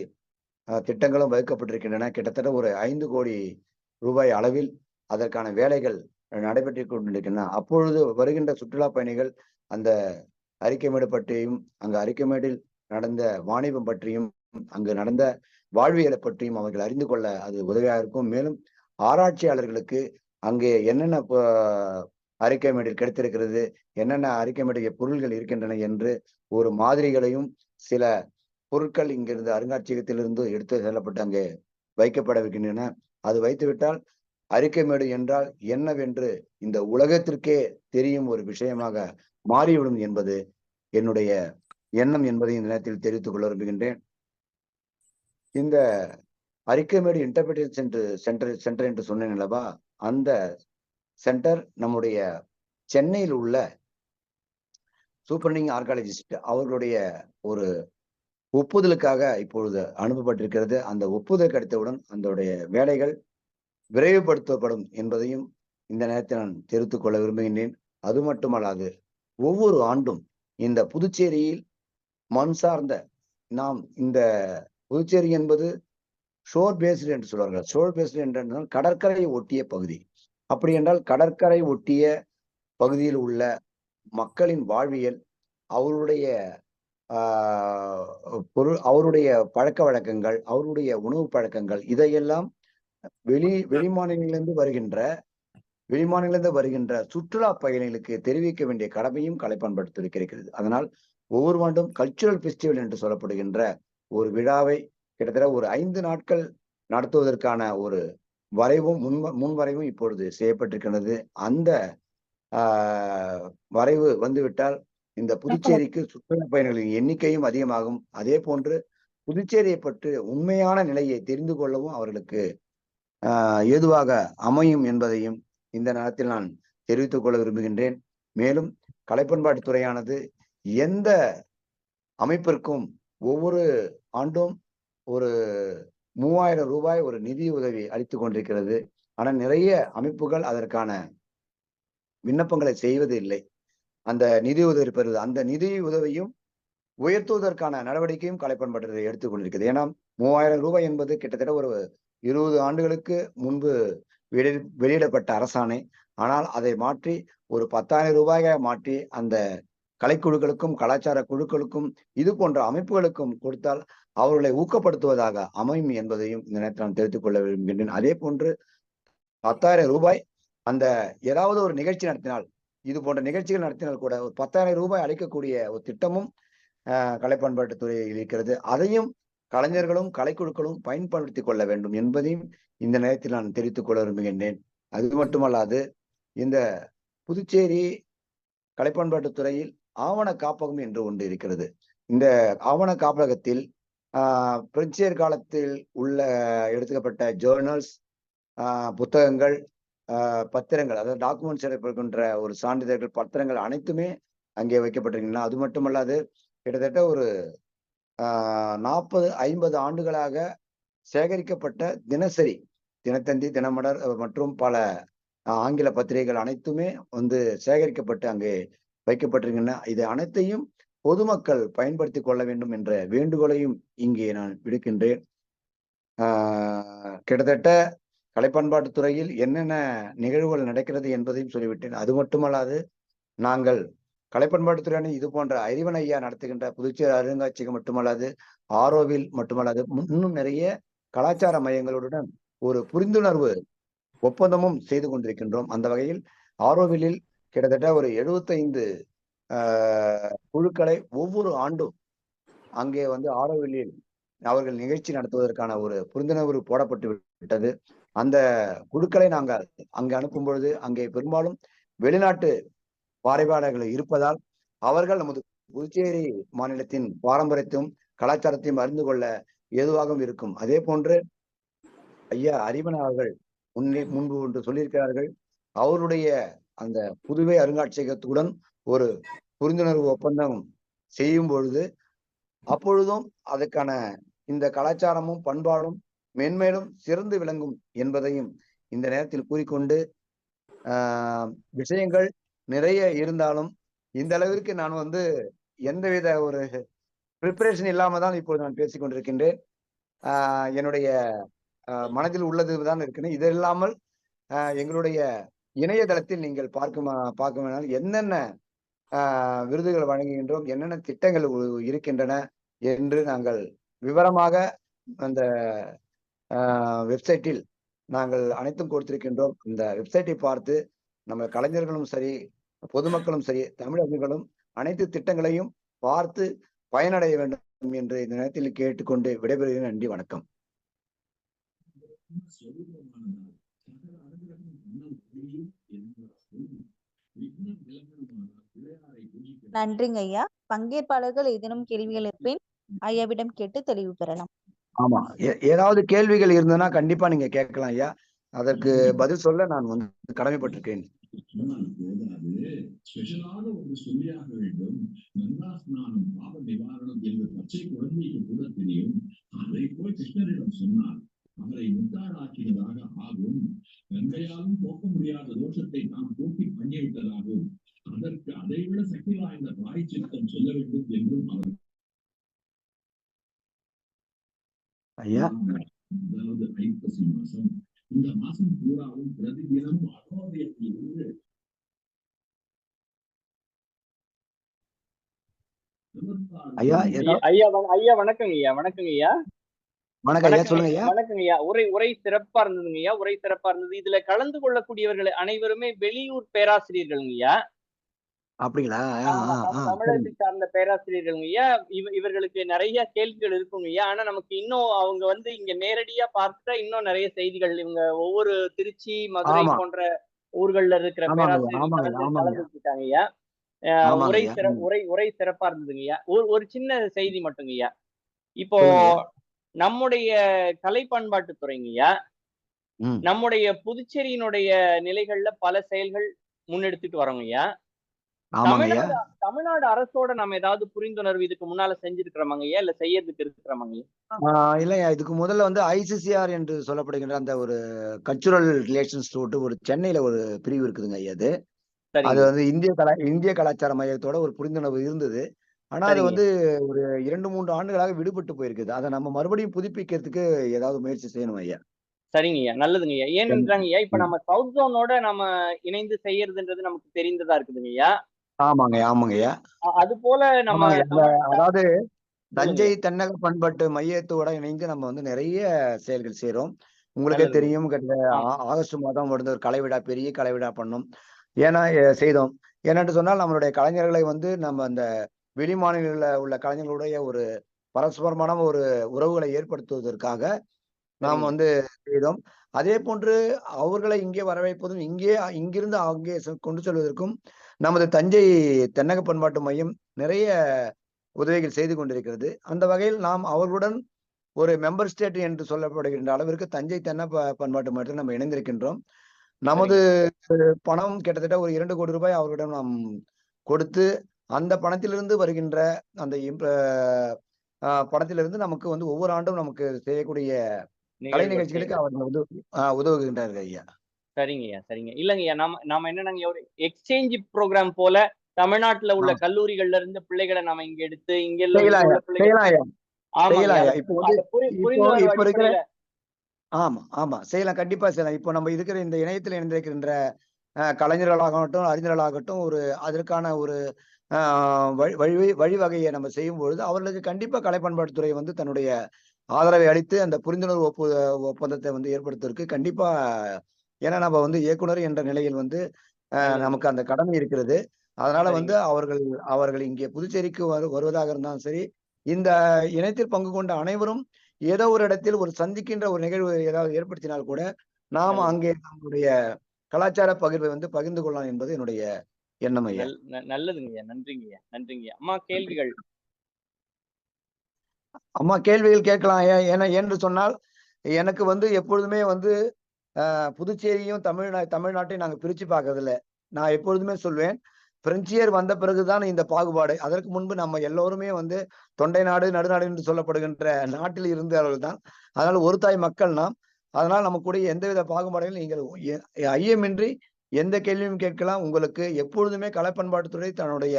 திட்டங்களும் வகுக்கப்பட்டிருக்கின்றன. கிட்டத்தட்ட ஒரு 5 கோடி ரூபாய் அளவில் அதற்கான வேலைகள் நடைபெற்று கொண்டிருக்கின்றன. அப்பொழுது வருகின்ற சுற்றுலா பயணிகள் அந்த அரிக்கமேடு பற்றியும், அங்கு அரிக்கமேடில் நடந்த வாணிபம் பற்றியும், அங்கு நடந்த வாழ்வியலை பற்றியும் அவர்கள் அறிந்து கொள்ள அது உதவியாக இருக்கும். மேலும் ஆராய்ச்சியாளர்களுக்கு அங்கே என்னென்ன அரிக்கமேடில் கிடைத்திருக்கிறது, என்னென்ன அரிக்கமேடிய பொருள்கள் இருக்கின்றன என்று ஒரு மாதிரிகளையும் சில பொருட்கள் இங்கிருந்து அருங்காட்சியகத்திலிருந்து எடுத்து செல்லப்பட்டு அங்கே வைக்கப்படவிருக்கின்றன. அது வைத்துவிட்டால் அரிக்கமேடு என்றால் என்னவென்று இந்த உலகத்திற்கே தெரியும் ஒரு விஷயமாக மாறிவிடும் என்பது என்னுடைய எண்ணம் என்பதை இந்த நேரத்தில் தெரிவித்துக் கொள்ள விரும்புகின்றேன். இந்த அரிக்கமேடு இன்டர்பிரேஷன் சென்டர் என்று சொன்னேன் அல்லவா, அந்த சென்டர் நம்முடைய சென்னையில் உள்ள சூப்பரிண்டிங் ஆர்காலஜிஸ்ட் அவர்களுடைய ஒரு ஒப்புதலுக்காக இப்பொழுது அனுப்பப்பட்டிருக்கிறது. அந்த ஒப்புதல் கிடைத்தவுடன் அதனுடைய வேலைகள் விரைவுபடுத்தப்படும் என்பதையும் இந்த நேரத்தில் நான் தெரிவித்துக் கொள்ள விரும்புகின்றேன். அது மட்டுமல்லாது ஒவ்வொரு ஆண்டும் இந்த புதுச்சேரியில் மண் சார்ந்த நாம் இந்த புதுச்சேரி என்பது ஷோர் பேஸ்டு என்று சொல்வார்கள். ஷோர் பேஸ்டு என்றால் கடற்கரை ஒட்டிய பகுதி. அப்படி என்றால் கடற்கரை ஒட்டிய பகுதியில் உள்ள மக்களின் வாழ்வியல், அவருடைய அவருடைய பழக்க வழக்கங்கள், அவருடைய உணவு பழக்கங்கள், இதையெல்லாம் வெளிமாநிலங்களிலிருந்து வருகின்ற சுற்றுலா பயணிகளுக்கு தெரிவிக்க வேண்டிய கடமையும் கலைப்பண்பாட்டுத்துறைக்கு இருக்கிறது. அதனால் ஒவ்வொரு ஆண்டும் கல்ச்சுரல் பெஸ்டிவல் என்று சொல்லப்படுகின்ற ஒரு விழாவை கிட்டத்தட்ட ஒரு 5 நாட்கள் நடத்துவதற்கான ஒரு வரைவும் முன்வரைவும் இப்பொழுது செய்யப்பட்டிருக்கிறது. அந்த வரைவு வந்துவிட்டால் இந்த புதுச்சேரிக்கு சுற்றுலா பயணிகளின் எண்ணிக்கையும் அதிகமாகும். அதே போன்று புதுச்சேரியை பற்றி உண்மையான நிலையை தெரிந்து கொள்ளவும் அவர்களுக்கு ஏதுவாக அமையும் என்பதையும் இந்த நேரத்தில் நான் தெரிவித்துக் கொள்ள விரும்புகின்றேன். மேலும் கலைப்பண்பாட்டுத்துறையானது எந்த அமைப்பிற்கும் ஒவ்வொரு ஆண்டும் ஒரு 3000 ரூபாய் ஒரு நிதி உதவி அளித்துக் கொண்டிருக்கிறது. ஆனால் நிறைய அமைப்புகள் அதற்கான விண்ணப்பங்களை செய்வது இல்லை. அந்த நிதி உதவி பெறுவது, அந்த நிதி உதவியும் உயர்த்துவதற்கான நடவடிக்கையும் கலைப்பண்பாட்டுத்துறை எடுத்துக் கொண்டிருக்கிறது. ஏன்னா 3000 ரூபாய் என்பது கிட்டத்தட்ட ஒரு 20 ஆண்டுகளுக்கு முன்பு வெளியிடப்பட்ட அரசாணை. ஆனால் அதை மாற்றி ஒரு 10,000 ரூபாயாக மாற்றி அந்த கலைக்குழுக்களுக்கும் கலாச்சார குழுக்களுக்கும் இது போன்ற அமைப்புகளுக்கும் கொடுத்தால் அவர்களை ஊக்கப்படுத்துவதாக அமையும் என்பதையும் இந்த நேரத்தில் நான் தெரிவித்துக் கொள்ள விரும்புகின்றேன். அதே போன்று 10,000 ரூபாய் அந்த ஏதாவது ஒரு நிகழ்ச்சி நடத்தினால், இது போன்ற நிகழ்ச்சிகள் நடத்தினால் கூட ஒரு 10,000 ரூபாய் அளிக்கக்கூடிய ஒரு திட்டமும் கலைப்பண்பாட்டுத்துறையில் இருக்கிறது. அதையும் கலைஞர்களும் கலைக்குழுக்களும் பயன்படுத்திக் கொள்ள வேண்டும் என்பதையும் இந்த நேரத்தில் நான் தெரிவித்துக் கொள்ள விரும்புகின்றேன். அது மட்டுமல்லாது இந்த புதுச்சேரி கலைப்பண்பாட்டுத்துறையில் ஆவண காப்பகம் என்று ஒன்று இருக்கிறது. இந்த ஆவண காப்பகத்தில் பிரெஞ்சியர் காலத்தில் உள்ள எடுத்துக்கப்பட்ட ஜேர்னல்ஸ், புத்தகங்கள், பத்திரங்கள், அதாவது டாக்குமெண்ட்ஸ் எடுக்கின்ற ஒரு சான்றிதழ்கள், பத்திரங்கள் அனைத்துமே அங்கே வைக்கப்பட்டிருக்கின்றன. அது மட்டுமல்லாது கிட்டத்தட்ட ஒரு 40-50 ஆண்டுகளாக சேகரிக்கப்பட்ட தினசரி, தினத்தந்தி, தினமலர் மற்றும் பல ஆங்கில பத்திரிகைகள் அனைத்துமே வந்து சேகரிக்கப்பட்டு அங்கே வைக்கப்பட்டிருக்கின்றன. இது அனைத்தையும் பொதுமக்கள் பயன்படுத்திக் கொள்ள வேண்டும் என்ற வேண்டுகோளையும் இங்கே நான் விடுக்கின்றேன். கிட்டத்தட்ட கலைப்பண்பாட்டுத்துறையில் என்னென்ன நிகழ்வுகள் நடக்கிறது என்பதையும் சொல்லிவிட்டேன். அது மட்டுமல்லாது நாங்கள் கலைப்பண்பாட்டுத்துறையான இது போன்ற அறிவன் ஐயா நடத்துகின்ற புதுச்சேரி அருங்காட்சியகம் மட்டுமல்லாது, ஆரோவில் மட்டுமல்லாது, இன்னும் நிறைய கலாச்சார மையங்களுடன் ஒரு புரிந்துணர்வு ஒப்பந்தமும் செய்து கொண்டிருக்கின்றோம். அந்த வகையில் ஆரோவிலில் கிட்டத்தட்ட ஒரு 75 குழுக்களை ஒவ்வொரு ஆண்டும் அங்கே வந்து ஆரோவிலில் அவர்கள் நிகழ்ச்சி நடத்துவதற்கான ஒரு புரிந்துணர்வு போடப்பட்டு விட்டது. அந்த குழுக்களை நாங்கள் அங்கே அனுப்பும் பொழுது அங்கே பெரும்பாலும் வெளிநாட்டு பார்வையாளர்கள் இருப்பதால் அவர்கள் நமது புதுச்சேரி மாநிலத்தின் பாரம்பரியத்தையும் கலாச்சாரத்தையும் அறிந்து கொள்ள ஏதுவாகவும் இருக்கும். அதே போன்று ஐயா அறிவன் அவர்கள் முன்பு ஒன்று சொல்லியிருக்கிறார்கள். அவருடைய அந்த புதுவை அருங்காட்சியகத்துடன் ஒரு புரிந்துணர்வு ஒப்பந்தம் செய்யும் பொழுது அப்பொழுதும் அதுக்கான இந்த கலாச்சாரமும் பண்பாடும் மென்மேலும் சிறந்து விளங்கும் என்பதையும் இந்த நேரத்தில் கூறிக்கொண்டு, விஷயங்கள் நிறைய இருந்தாலும் இந்த அளவிற்கு நான் வந்து எந்தவித ஒரு ப்ரிப்பரேஷன் இல்லாம தான் இப்போது நான் பேசிக் கொண்டிருக்கின்றேன். என்னுடைய மனதில் உள்ளதுதான் இருக்குன்னு. இது இல்லாமல் எங்களுடைய இணையதளத்தில் நீங்கள் பார்க்க வேணால் என்னென்ன விருதுகள் வழங்குகின்றோம், என்னென்ன திட்டங்கள் இருக்கின்றன என்று நாங்கள் விவரமாக அந்த வெப்சைட்டில் நாங்கள் அனைத்தும் கொடுத்திருக்கின்றோம். இந்த வெப்சைட்டை பார்த்து நம்ம கலைஞர்களும் சரி, பொதுமக்களும் சரி, தமிழர்களும் அனைத்து திட்டங்களையும் பார்த்து பயனடைய வேண்டும் என்று இந்த நேரத்தில் கேட்டுக்கொண்டு விடைபெறுகிறேன். நன்றி, வணக்கம். நன்றிங்க ஐயா. பங்கேற்பாளர்கள் ஏதேனும் கேள்விகள் இருப்பேன் ஐயாவிடம் கேட்டு தெளிவு பெறலாம். ஆமா, ஏதாவது கேள்விகள் இருந்ததுன்னா கண்டிப்பா நீங்க கேட்கலாம் ஐயா. அதற்கு பதில் சொல்ல நான் வந்து கடமைப்பட்டிருக்கேன். ஸ்பெஷலாக ஒன்று சொல்லியாக வேண்டும். கங்கா ஸ்நானம் பாவ நிவாரணம் என்று பச்சை குழந்தைக்கு கூட தெரியும். அதை போய் கிருஷ்ணரிடம் சொன்னால் அவரை முத்தாராக்கினதாக ஆகும். கங்கையாலும் போக்க முடியாத தோஷத்தை நாம் போக்கி பண்ணிவிட்டதாகும். அதற்கு அதைவிட சக்தி வாய்ந்த பிராயச்சித்தம் சொல்ல வேண்டும் என்றும் அவர் ஐயா. அதாவது ஐப்பசி மாசம், இந்த மாசம் பூராவும் பிரதிதினமும் அகோதயத்தில் இருந்து ஐயா ஐயா வணக்கங்க ஐயா. வணக்கங்க ஐயா. வணக்கம் ஐயா, சொல்லுங்க ஐயா. வணக்கங்க ஐயா. உரை சிறப்பா இருந்ததுங்க ஐயா. உரை சிறப்பா இருந்தது. இதுல கலந்து கொள்ளக்கூடியவர்கள் அனைவருமே வெளியூர் பேராசிரியர்களுங்க ஐயா. அப்படிங்களா? தமிழகத்தை சார்ந்த பேராசிரியர்களுங்க ஐயா. இவர்களுக்கு நிறைய கேள்விகள் இருக்குங்க ஐயா. ஆனா நமக்கு இன்னும் அவங்க வந்து இங்க நேரடியா பார்த்தா இன்னும் நிறைய செய்திகள் இவங்க ஒவ்வொரு திருச்சி, மதுரை போன்ற ஊர்கள்ல இருக்கிற பேராசிரியர்கள் கலந்துட்டாங்க ஐயா. உரை சிறப்பா இருந்ததுங்க ஐயா. ஒரு சின்ன செய்தி மட்டுங்க ஐயா. இப்போ நம்முடைய கலை பண்பாட்டு துறைங்க ஐயா, நம்முடைய புதுச்சேரியினுடைய நிலைகள்ல பல செயல்கள் முன்னெடுத்துட்டு வரோங்க ஐயா. தமிழ்நாடு அரசோட நம்ம ஏதாவது புரிந்துணர்வு இதுக்கு முன்னால செஞ்சிருக்கிறோமாங்க ஐயா, இல்ல செய்யறதுக்கு இருக்கிறோமாங்க? இல்லையா, இதுக்கு முதல்ல வந்து ICCR என்று சொல்லப்படுகின்ற அந்த ஒரு கல்ச்சுரல் ரிலேஷன்ஸ் ஒரு சென்னையில ஒரு பிரிவு இருக்குதுங்க ஐயா. அது வந்து இந்திய கலாச்சார மையத்தோட ஒரு புரிந்துணர்வு இருந்தது. ஆனா அது வந்து ஒரு 2-3 ஆண்டுகளாக விடுபட்டு போயிருக்குது. அதை நம்ம மறுபடியும் புதுப்பிக்கிறதுக்கு ஏதாவது முயற்சி செய்யணும் ஐயா. சரிங்க ஐயா, நல்லதுங்க ஐயா. ஏனென்றாங்க ஐயா, இப்ப நம்ம சவுத் ஜோனோட நம்ம இணைந்து செய்யறதுன்றது நமக்கு தெரிந்ததா இருக்குதுங்க ஐயா. ஆமாங்க ஐயா. அது போல நம்ம அதாவது தஞ்சை தென்னக பண்பாட்டு மையத்தோட இணைந்து நம்ம வந்து நிறைய செயல்கள் செய்யறோம். உங்களுக்கே தெரியும், ஆகஸ்ட் மாதம் வந்து ஒரு கலைவிழா, பெரிய கலைவிழா பண்ணோம். செய்தோம். ஏனென்று சொன்னால் நம்மளுடைய கலைஞர்களை வந்து நம்ம அந்த வெளி மாநிலங்களில் உள்ள கலைஞர்களுடைய ஒரு பரஸ்பரமான ஒரு உறவுகளை ஏற்படுத்துவதற்காக நாம் வந்து செய்தோம். அதே போன்று அவர்களை இங்கே வரவைப்பதும், இங்கிருந்து அங்கே கொண்டு செல்வதற்கும் நமது தஞ்சை தென்னக பண்பாட்டு மையம் நிறைய உதவிகள் செய்து கொண்டிருக்கிறது. அந்த வகையில் நாம் அவர்களுடன் ஒரு மெம்பர் ஸ்டேட் என்று சொல்லப்படுகின்ற அளவிற்கு தஞ்சை பண்பாட்டு மையத்தில் நம்ம இணைந்திருக்கின்றோம். நமது பணம் கிட்டத்தட்ட ஒரு 2 கோடி ரூபாய் அவர்களிடம் நாம் கொடுத்து, அந்த பணத்திலிருந்து வருகின்ற அந்த பணத்திலிருந்து நமக்கு வந்து ஒவ்வொரு ஆண்டும் நமக்கு செய்யக்கூடிய கலை நிகழ்ச்சிகளுக்கு அவர்கள் வந்து உதவுகின்றார்கள் ஐயா. சரிங்க ஐயா, சரிங்க. இல்லங்க ஐயா, நாம என்னன்னாங்க, ஒரு எக்ஸ்சேஞ்ச் ப்ரோக்ராம் போல தமிழ்நாட்டுல உள்ள கல்லூரிகள்ல இருந்து பிள்ளைகளை நாம இங்க எடுத்து இங்க உள்ள பிள்ளைகள் ஆமா செய்யலாம், கண்டிப்பா செய்யலாம். இப்போ நம்ம இருக்கிற இந்த இணையத்தில் இணைந்திருக்கின்ற கலைஞர்களாகட்டும், அறிஞர்களாகட்டும், ஒரு அதற்கான ஒரு வழிவகையை நம்ம செய்யும் பொழுது அவர்களுக்கு கண்டிப்பா கலை பண்பாட்டுத்துறை வந்து தன்னுடைய ஆதரவை அளித்து அந்த புரிந்துணர்வு ஒப்பந்தத்தை வந்து ஏற்படுத்துவதற்கு கண்டிப்பா, ஏன்னா நம்ம வந்து இயக்குனர் என்ற நிலையில் வந்து நமக்கு அந்த கடமை இருக்கிறது. அதனால வந்து அவர்கள் இங்கே புதுச்சேரிக்கு வருவதாக இருந்தாலும் சரி, இந்த இணையத்தில் பங்கு கொண்ட அனைவரும் ஏதோ ஒரு இடத்தில் ஒரு சந்திக்கின்ற ஒரு நிகழ்வு ஏதாவது ஏற்படுத்தினால் கூட நாம் அங்கே நம்முடைய கலாச்சார பகிர்வை வந்து பகிர்ந்து கொள்ளலாம் என்பது என்னுடைய எண்ணம் ஐயா. நல்லதுங்க, நன்றிங்க, நன்றிங்க. அம்மா கேள்விகள் கேட்கலாம் ஐயா. என்று சொன்னால் எனக்கு வந்து எப்பொழுதுமே வந்து புதுச்சேரியும் தமிழ்நாட்டையும் நாங்க பிரிச்சு பார்க்கறது இல்லை. நான் எப்பொழுதுமே சொல்வேன், பிரெஞ்சியர் வந்த பிறகுதான் இந்த பாகுபாடு. அதற்கு முன்பு நம்ம எல்லோருமே வந்து தொண்டை நாடு, நடுநாடு என்று சொல்லப்படுகின்ற நாட்டில் இருந்தவர்கள் தான். அதனால ஒரு தாய் மக்கள் நாம். அதனால் நம்ம கூட எந்தவித பாகுபாடுகளும் நீங்கள் ஐயமின்றி எந்த கேள்வியும் கேட்கலாம். உங்களுக்கு எப்பொழுதுமே கலை பண்பாட்டுத்துறை தன்னுடைய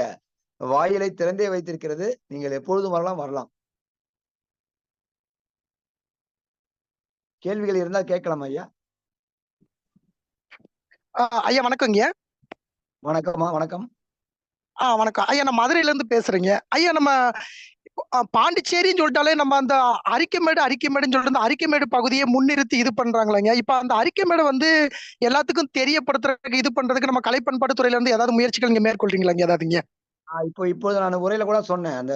வாயிலை திறந்தே வைத்திருக்கிறது. நீங்கள் எப்பொழுதும் வரலாம். கேள்விகள் இருந்தால் கேட்கலாம் ஐயா. ஐயா வணக்கங்க. வணக்கம்மா, வணக்கம். வணக்கம் ஐயா. நான் மதுரையில இருந்து பேசுறேங்க ஐயா. நம்ம பாண்டிச்சேரின்னு சொல்லிட்டாலே நம்ம அந்த அரிக்கைமேடுன்னு சொல்லிட்டு அந்த அரிக்கைமேடு பகுதியை முன்னிறுத்தி இது பண்றாங்களேங்க. இப்ப அந்த அரிக்கைமேடு வந்து எல்லாத்துக்கும் தெரியப்படுத்துறதுக்கு இது பண்றதுக்கு நம்ம கலை பண்பாட்டு துறையில இருந்து ஏதாவது முயற்சிகள் நீங்க மேற்கொள்றீங்களா ஏதாவதுங்க? இப்போது நான் உரையில கூட சொன்னேன், அந்த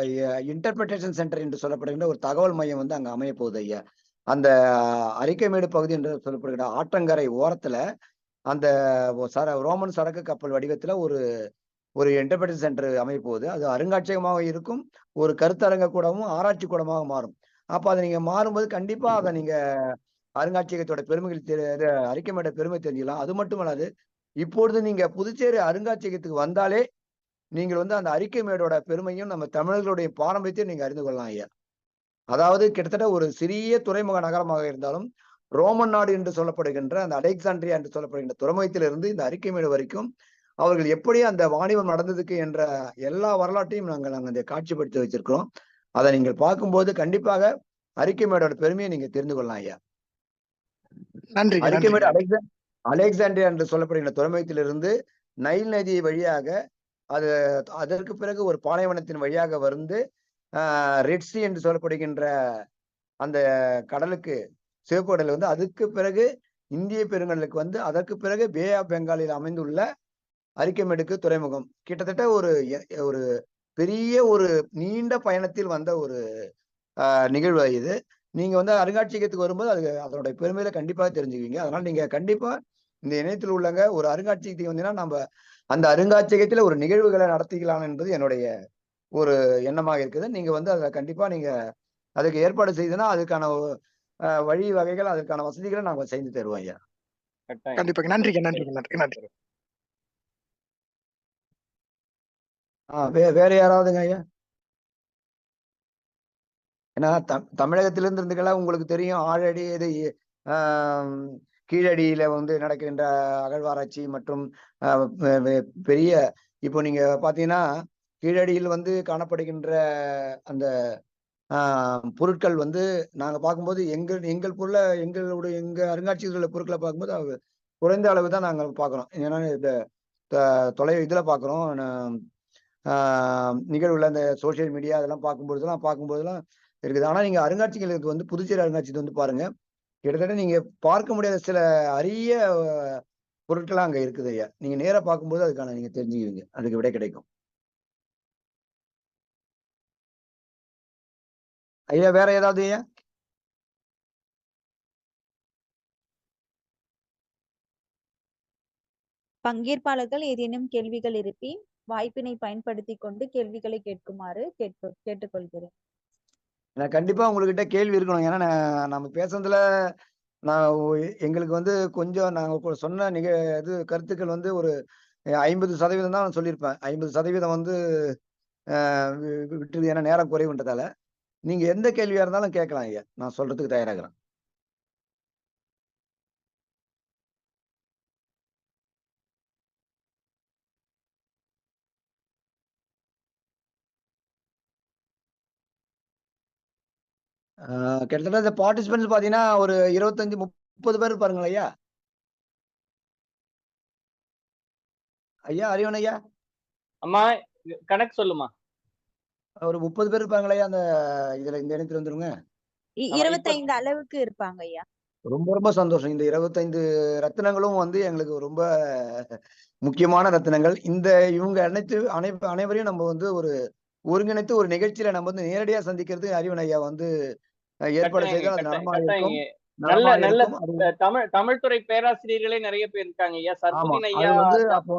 இன்டர்பிரிட்டேஷன் சென்டர் என்று சொல்லப்படுகின்ற ஒரு தகவல் மையம் வந்து அங்க அமைய போகுது ஐயா. அந்த அரிக்கைமேடு பகுதி என்று சொல்லப்படுகிற ஆற்றங்கரை ஓரத்துல அந்த ரோமன் சரக்கு கப்பல் வடிவத்துல ஒரு இன்டர்பிரிட்டேஷன் சென்டர் அமைய போகுது. அது அருங்காட்சியகமாக இருக்கும், ஒரு கருத்தரங்க கூடமும் ஆராய்ச்சி கூடமாக மாறும். அப்ப அதை நீங்க மாறும்போது கண்டிப்பா அதை நீங்க அருங்காட்சியகத்தோட பெருமைகள் அரிக்கைமேட பெருமை தெரிஞ்சுக்கலாம். அது மட்டுமல்லாது, இப்பொழுது நீங்க புதுச்சேரி அருங்காட்சியகத்துக்கு வந்தாலே நீங்கள் வந்து அந்த அரிக்கைமேடோட பெருமையும் நம்ம தமிழர்களுடைய பாரம்பரியத்தையும் நீங்க அறிந்து கொள்ளலாம் ஐயா. அதாவது கிட்டத்தட்ட ஒரு சிறிய துறைமுக நகரமாக இருந்தாலும் ரோமன் நாடு என்று சொல்லப்படுகின்ற அந்த அலெக்சாண்ட்ரியா என்று சொல்லப்படுகின்ற துறைமுகத்திலிருந்து இந்த அரிக்கைமேடு வரைக்கும் அவர்கள் எப்படி அந்த வாணிபம் நடந்ததுக்கு என்ற எல்லா வரலாற்றையும் நாங்கள் அந்த காட்சிப்படுத்தி வச்சிருக்கிறோம். அதை நீங்கள் பார்க்கும்போது கண்டிப்பாக அரிக்கைமேடோட பெருமையை நீங்க தெரிந்து கொள்ளலாம் ஐயா. நன்றி. அரிக்கைமேடு அலெக்சாண்ட்ரியா என்று சொல்லப்படுகின்ற துறைமுகத்திலிருந்து நைல் நதி வழியாக அதற்கு பிறகு ஒரு பாலைவனத்தின் வழியாக வந்து ரெட்சி என்று சொல்லப்படுகின்ற அந்த கடலுக்கு, சிவப்பு கடல் வந்து அதுக்கு பிறகு இந்திய பெருங்கடலுக்கு வந்து அதற்கு பிறகு பே ஆஃப் பெங்காலில் அமைந்துள்ள அரிக்கைமேடுக்கு துறைமுகம். கிட்டத்தட்ட ஒரு பெரிய ஒரு நீண்ட பயணத்தில் வந்த ஒரு நிகழ்வு இது. நீங்க வந்து அருங்காட்சியகத்துக்கு வரும்போது அதனுடைய பெருமையில கண்டிப்பாக தெரிஞ்சுக்குவீங்க. அதனால நீங்க கண்டிப்பா இந்த இணையத்தில் உள்ளங்க ஒரு அருங்காட்சியகத்துக்கு வந்தீங்கன்னா நம்ம அந்த அருங்காட்சியகத்துல ஒரு நிகழ்வுகளை நடத்திக்கலாம் என்பது என்னுடைய ஒரு எண்ணமாக இருக்குது. நீங்க வந்து அதை கண்டிப்பா நீங்க அதுக்கு ஏற்பாடு செய்தனா அதுக்கான வழி வகைகள், அதற்கான வசதிகளை நாங்க செய்து தருவோம் ஐயா. கண்டிப்பாக. நன்றி. வேற யாராவதுங்க ஐயா? ஏன்னா தமிழகத்திலிருந்து இருந்துக்கலாம் உங்களுக்கு தெரியும், ஆழடி இது கீழடியில வந்து நடக்கின்ற அகழ்வாராய்ச்சி மற்றும் பெரிய இப்போ நீங்க பாத்தீங்கன்னா கீழடியில் வந்து காணப்படுகின்ற அந்த பொருட்கள் வந்து நாங்க பார்க்கும்போது எங்கள் பொருளை எங்க அருங்காட்சியகத்துல பொருட்களை பார்க்கும்போது குறைந்த அளவு தான் நாங்கள் பார்க்கிறோம். ஏன்னா இந்த இதுல பார்க்கிறோம், நிகழ்வுல இந்த சோசியல் மீடியா அதெல்லாம் பார்க்கும்போதெல்லாம் இருக்குது. ஆனா நீங்க அருங்காட்சியகங்களுக்கு வந்து புதுச்சேரி அருங்காட்சியகத்தை வந்து பாருங்க, கிட்டத்தட்ட நீங்க பார்க்க முடியாத சில அரிய பொருட்கள்லாம் அங்க இருக்குது ஐயா. நீங்க நேரா பார்க்கும்போது அதுக்கான நீங்க தெரிஞ்சுக்குவீங்க, அதுக்கு விடை கிடைக்கும் ஐயா. வேற ஏதாவது ஐயா? பங்கேற்பாளர்கள் ஏதேனும் கேள்விகள் இருப்பின் வாய்ப்பினை பயன்படுத்தி கொண்டு கேள்விகளை கேட்குமாறு கேட்டுக்கொள்கிறேன். கண்டிப்பா உங்ககிட்ட கேள்வி இருக்கணும். ஏன்னா நம்ம பேசுறதுல எங்களுக்கு வந்து கொஞ்சம் நாங்க சொன்ன கருத்துக்கள் வந்து ஒரு 50% தான் சொல்லியிருப்பேன். 50% வந்து விட்டுருது, ஏன்னா நேரம் குறைவுன்றதால. நீங்க எந்த கேள்வியா இருந்தாலும் கேட்கலாம் ஐயா, நான் சொல்றதுக்கு தயாராகிறேன். கிட்டத்தட்ட இந்த பார்ட்டிசிபென்ட்ஸ் பாத்தீங்கன்னா ஒரு 25-30 பேர் இருப்பாருங்களா ஐயா? ஐயா அறிவன் ஐயா, அம்மா கணக்கு சொல்லுமா. ஒரு 30 பேர் இருப்பாங்களா ஐயா? அந்த இந்த இணையத்துல வந்துருங்க. 25 அளவுக்கு இருப்பாங்க ஐயா. ரொம்ப ரொம்ப சந்தோஷம். இந்த 25 ரத்தினங்களும் வந்து எங்களுக்கு ரொம்ப முக்கியமான ரத்தினங்கள். இவங்க அனைவரையும் நம்ம வந்து ஒரு ஒருங்கிணைத்து ஒரு நிகழ்ச்சியில நம்ம வந்து நேரடியா சந்திக்கிறது அறிவன் ஐயா வந்து ஏற்பாடு செய்தால் அது நலமாக இருக்கும். நல்ல தமிழ் துறை பேராசிரியர்களே நிறைய பேர் இருக்காங்க ஐயா. சர்புதீன் ஐயா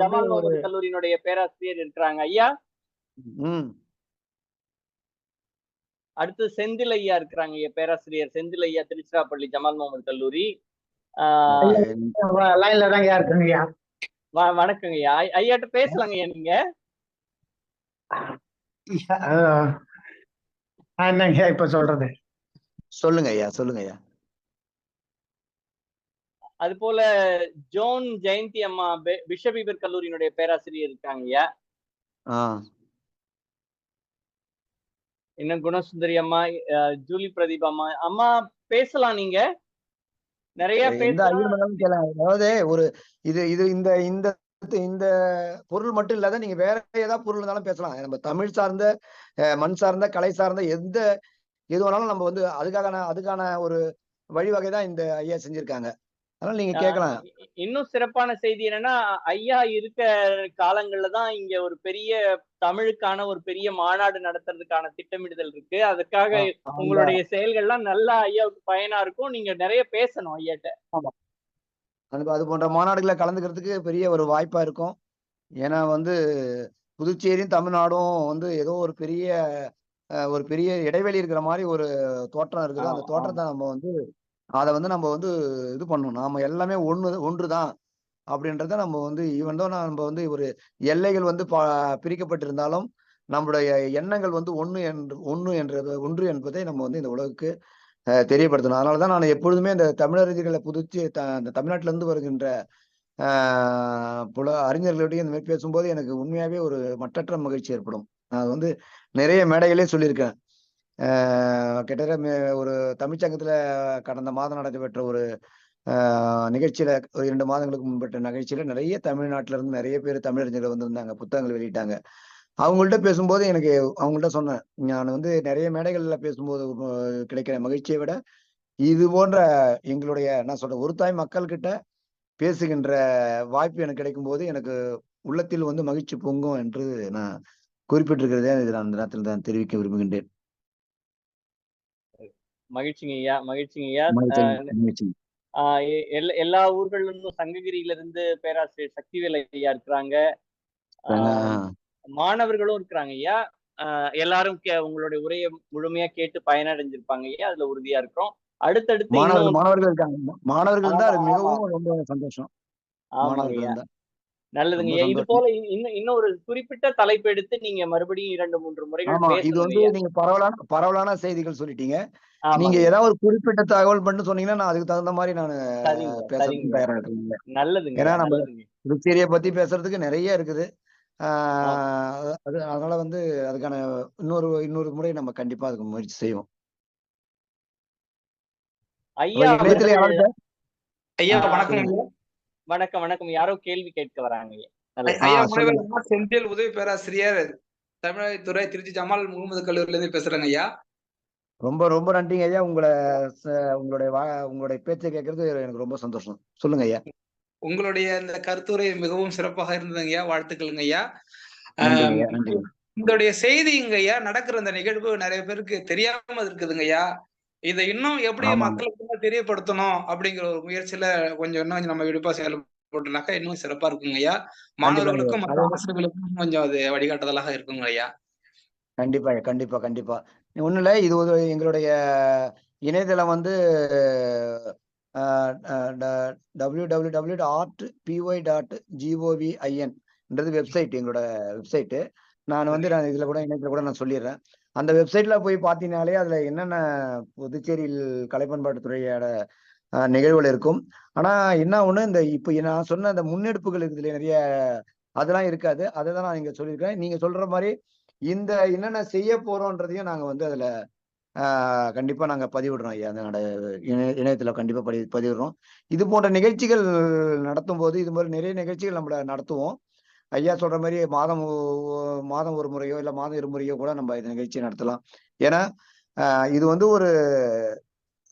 ஜமால் முகமது கல்லூரியினுடைய பேராசிரியர் இருக்கிறாங்க ஐயா. அடுத்து செந்தில் ஐயா இருக்கிறாங்க ஐயா, பேராசிரியர் செந்தில் ஐயா, திருச்சிராப்பள்ளி ஜமால் முகமது கல்லூரி. லைன்ல தான் இருக்குங்க ஐயா. வணக்கங்க ஐயா. ஐயாட்ட பேசலாங்க ஐயா. நீங்க என்னங்க இப்ப சொல்றது? சொல்லுங்க ஐயா, சொல்லுங்க ஐயா. அது போல ஜோன் ஜெயந்தி அம்மா பிஷபீபர் கல்லூரியினுடைய பேராசிரியர் இருக்காங்க ஐயா. இன்னும் குணசுந்தரி அம்மா, ஜூலி பிரதீப் அம்மா பேசலாம் நீங்க. நிறைய எந்த பேசுறோம். ஐயம் இருந்தாலும் கேட்கலாம். அதாவது ஒரு இது இது இந்த இந்த இந்த பொருள் மட்டும் இல்லாத நீங்க வேற ஏதாவது பொருள் இருந்தாலும் பேசலாம். நம்ம தமிழ் சார்ந்த மண் சார்ந்த கலை சார்ந்த எது வேணாலும் நம்ம வந்து அதுக்கான ஒரு வழிவகை தான் இந்த ஐயா செஞ்சிருக்காங்க. அதனால நீங்க கேட்கலாம். இன்னும் சிறப்பான செய்தி என்னன்னா, ஐயா இருக்க காலங்கள்ல தான் இங்க ஒரு பெரிய தமிழுக்கான ஒரு பெரிய மாநாடு நடத்துறதுக்கான திட்டமிடுதல் இருக்கு. அதுக்காக அந்த உங்களுடைய செயல்கள்லாம் நல்லா ஐயாவுக்கு பயனா இருக்கும். நீங்க நிறைய பேசணும் ஐயாட்ட. ஆமா. அது போன்ற மாநாடுகளை கலந்துக்கிறதுக்கு பெரிய ஒரு வாய்ப்பா இருக்கும். ஏன்னா வந்து புதுச்சேரியும் தமிழ்நாடும் வந்து ஏதோ ஒரு பெரிய இடைவெளி இருக்கிற மாதிரி ஒரு தோற்றம் இருக்குது. அந்த தோற்றத்தை நம்ம வந்து இது பண்ணணும். நாம எல்லாமே ஒன்றுதான் அப்படின்றத நம்ம வந்து நம்ம வந்து ஒரு எல்லைகள் வந்து பிரிக்கப்பட்டிருந்தாலும் நம்முடைய எண்ணங்கள் வந்து ஒன்று என்பதை நம்ம வந்து இந்த உலகுக்கு தெரியப்படுத்தணும். அதனாலதான் நான் எப்பொழுதுமே இந்த தமிழறிஞர்களை இந்த தமிழ்நாட்டில இருந்து வருகின்ற அறிஞர்களுடைய இந்த மாதிரி பேசும்போது எனக்கு உண்மையாவே ஒரு மட்டற்ற மகிழ்ச்சி ஏற்படும். நான் வந்து நிறைய மேடைகளே சொல்லியிருக்கேன். கிட்டத்தட்ட ஒரு தமிழ்ச்சங்கத்துல கடந்த மாதம் நடைபெற்ற ஒரு நிகழ்ச்சியில ஒரு 2 மாதங்களுக்கு முன்பட்ட நிகழ்ச்சியில நிறைய தமிழ்நாட்டில இருந்து நிறைய பேர் தமிழறிஞர்கள் வந்திருந்தாங்க, புத்தகங்கள் வெளியிட்டாங்க. அவங்கள்ட்ட பேசும்போது அவங்கள்ட்ட சொன்னேன், நான் வந்து நிறைய மேடைகள்ல பேசும்போது கிடைக்கிற மகிழ்ச்சியை விட இது போன்ற எங்களுடைய என்ன சொல்ற ஒரு தாய் மக்கள் கிட்ட பேசுகின்ற வாய்ப்பு எனக்கு கிடைக்கும் போது எனக்கு உள்ளத்தில் வந்து மகிழ்ச்சி பொங்கும் என்று நான் குறிப்பிட்டிருக்கிறதே நான் அந்த நேரத்தில் தான் தெரிவிக்க விரும்புகின்றேன். மகிழ்ச்சிங்க ஐயா, மகிழ்ச்சிங்க ஐயா. மகிழ்ச்சி. எல்லா ஊர்கள்ல இருந்தும் சங்ககிரியில இருந்து பேராசிரியர் சக்திவேல் ஐயா இருக்கிறாங்க. மாணவர்களும் இருக்கிறாங்க ஐயா. எல்லாரும் உங்களுடைய உரையை முழுமையா கேட்டு பயனடைஞ்சிருப்பாங்க ஐயா. அதுல உறுதியா இருக்கிறோம். அடுத்தடுத்து மாணவர்கள் இருக்காங்க. மாணவர்கள் தான் அது மிகவும் ரொம்ப சந்தோஷம். ஆமாங்க ஐயா. நல்லதுங்க ஐயா. இது போல இன்னும் ஒரு குறிப்பிட்ட தலைப்பு எடுத்து நீங்க மறுபடியும் 2-3 முறைகள் பேசணும். இது வந்து நீங்க பரவலான செய்திகள் சொல்லிட்டீங்க. நீங்க ஏதாவது ஒரு குறிப்பிட்ட தகவல் பண்ணி சொன்னீங்கன்னா நான் அதுக்கு தகுந்த மாதிரி நான் பேசுறதுக்கு தயாரா இருக்கேன். நல்லதுங்க. ஏன்னா நம்ம புதுச்சேரியை பத்தி பேசுறதுக்கு நிறைய இருக்குது. அதனால வந்து அதுக்கான இன்னொரு முறை நம்ம கண்டிப்பா அதுக்கு முயற்சி செய்வோம். ஐயா வணக்கம். வணக்கம். யாரோ கேள்வி கேட்க வராங்க. ஐயா முனைவர் செந்தில் உதவி பேராசிரியர் தமிழகத்துறை திருச்சி ஜமால் முகமது கல்லூரியில இருந்து பேசுறேங்க ஐயா. ரொம்ப ரொம்ப நன்றிங்க ஐயா. உங்களுடைய பேச்சை கேட்கறது எனக்கு ரொம்ப சந்தோஷம். சொல்லுங்க ஐயா. உங்களுடைய இந்த கருத்துரை மிகவும் சிறப்பாக இருந்ததுங்க ஐயா. வாழ்த்துக்களுங்க ஐயா. உங்களுடைய செய்திங்க ஐயா, நடக்கிற இந்த நிகழ்வு நிறைய பேருக்கு தெரியாம இருக்குதுங்க ஐயா. இதை இன்னும் எப்படி மக்களுக்கு தெரியப்படுத்தணும் அப்படிங்கிற ஒரு முயற்சியில இன்னும் நம்ம விடுப்பா செயல்பட்டுனாக்கா இன்னும் சிறப்பா இருக்குங்க ஐயா. மாணவர்களுக்கும் மற்ற ஆசிரியர்களுக்கும் கொஞ்சம் அது வழிகாட்டுதலாக இருக்குங்க ஐயா. கண்டிப்பா. ஒண்ணு இல்ல, இது ஒரு எங்களுடைய இணையதளம் வந்து www.artpy.govin வெப்சைட், எங்களோட வெப்சைட்டு. நான் இதுல கூட இணையத்துல கூட நான் சொல்லிடுறேன். அந்த வெப்சைட்ல போய் பார்த்தீங்கன்னாலே அதுல என்னென்ன புதுச்சேரியில் கலைப்பண்பாட்டுத்துறையோட நிகழ்வுகள் இருக்கும். ஆனா என்ன ஒண்ணு, இப்ப நான் சொன்ன அந்த முன்னெடுப்புகள் இதுல நிறைய அதெல்லாம் இருக்காது. அதை தான் நான் இங்க சொல்லியிருக்கேன். நீங்க சொல்ற மாதிரி என்னென்ன செய்ய போறோம்ன்றதையும் நாங்க அதுல கண்டிப்பா நாங்க பதிவிடுறோம் ஐயா. அந்த இணையத்துல கண்டிப்பா பதிவிடுறோம். இது போன்ற நிகழ்ச்சிகள் நடத்தும் போது இது மாதிரி நிறைய நிகழ்ச்சிகள் நம்மள நடத்துவோம். ஐயா சொல்ற மாதிரி மாதம் ஒரு முறையோ இல்ல மாதம் 2 முறையோ கூட நம்ம இந்த நிகழ்ச்சியை நடத்தலாம். ஏன்னா இது ஒரு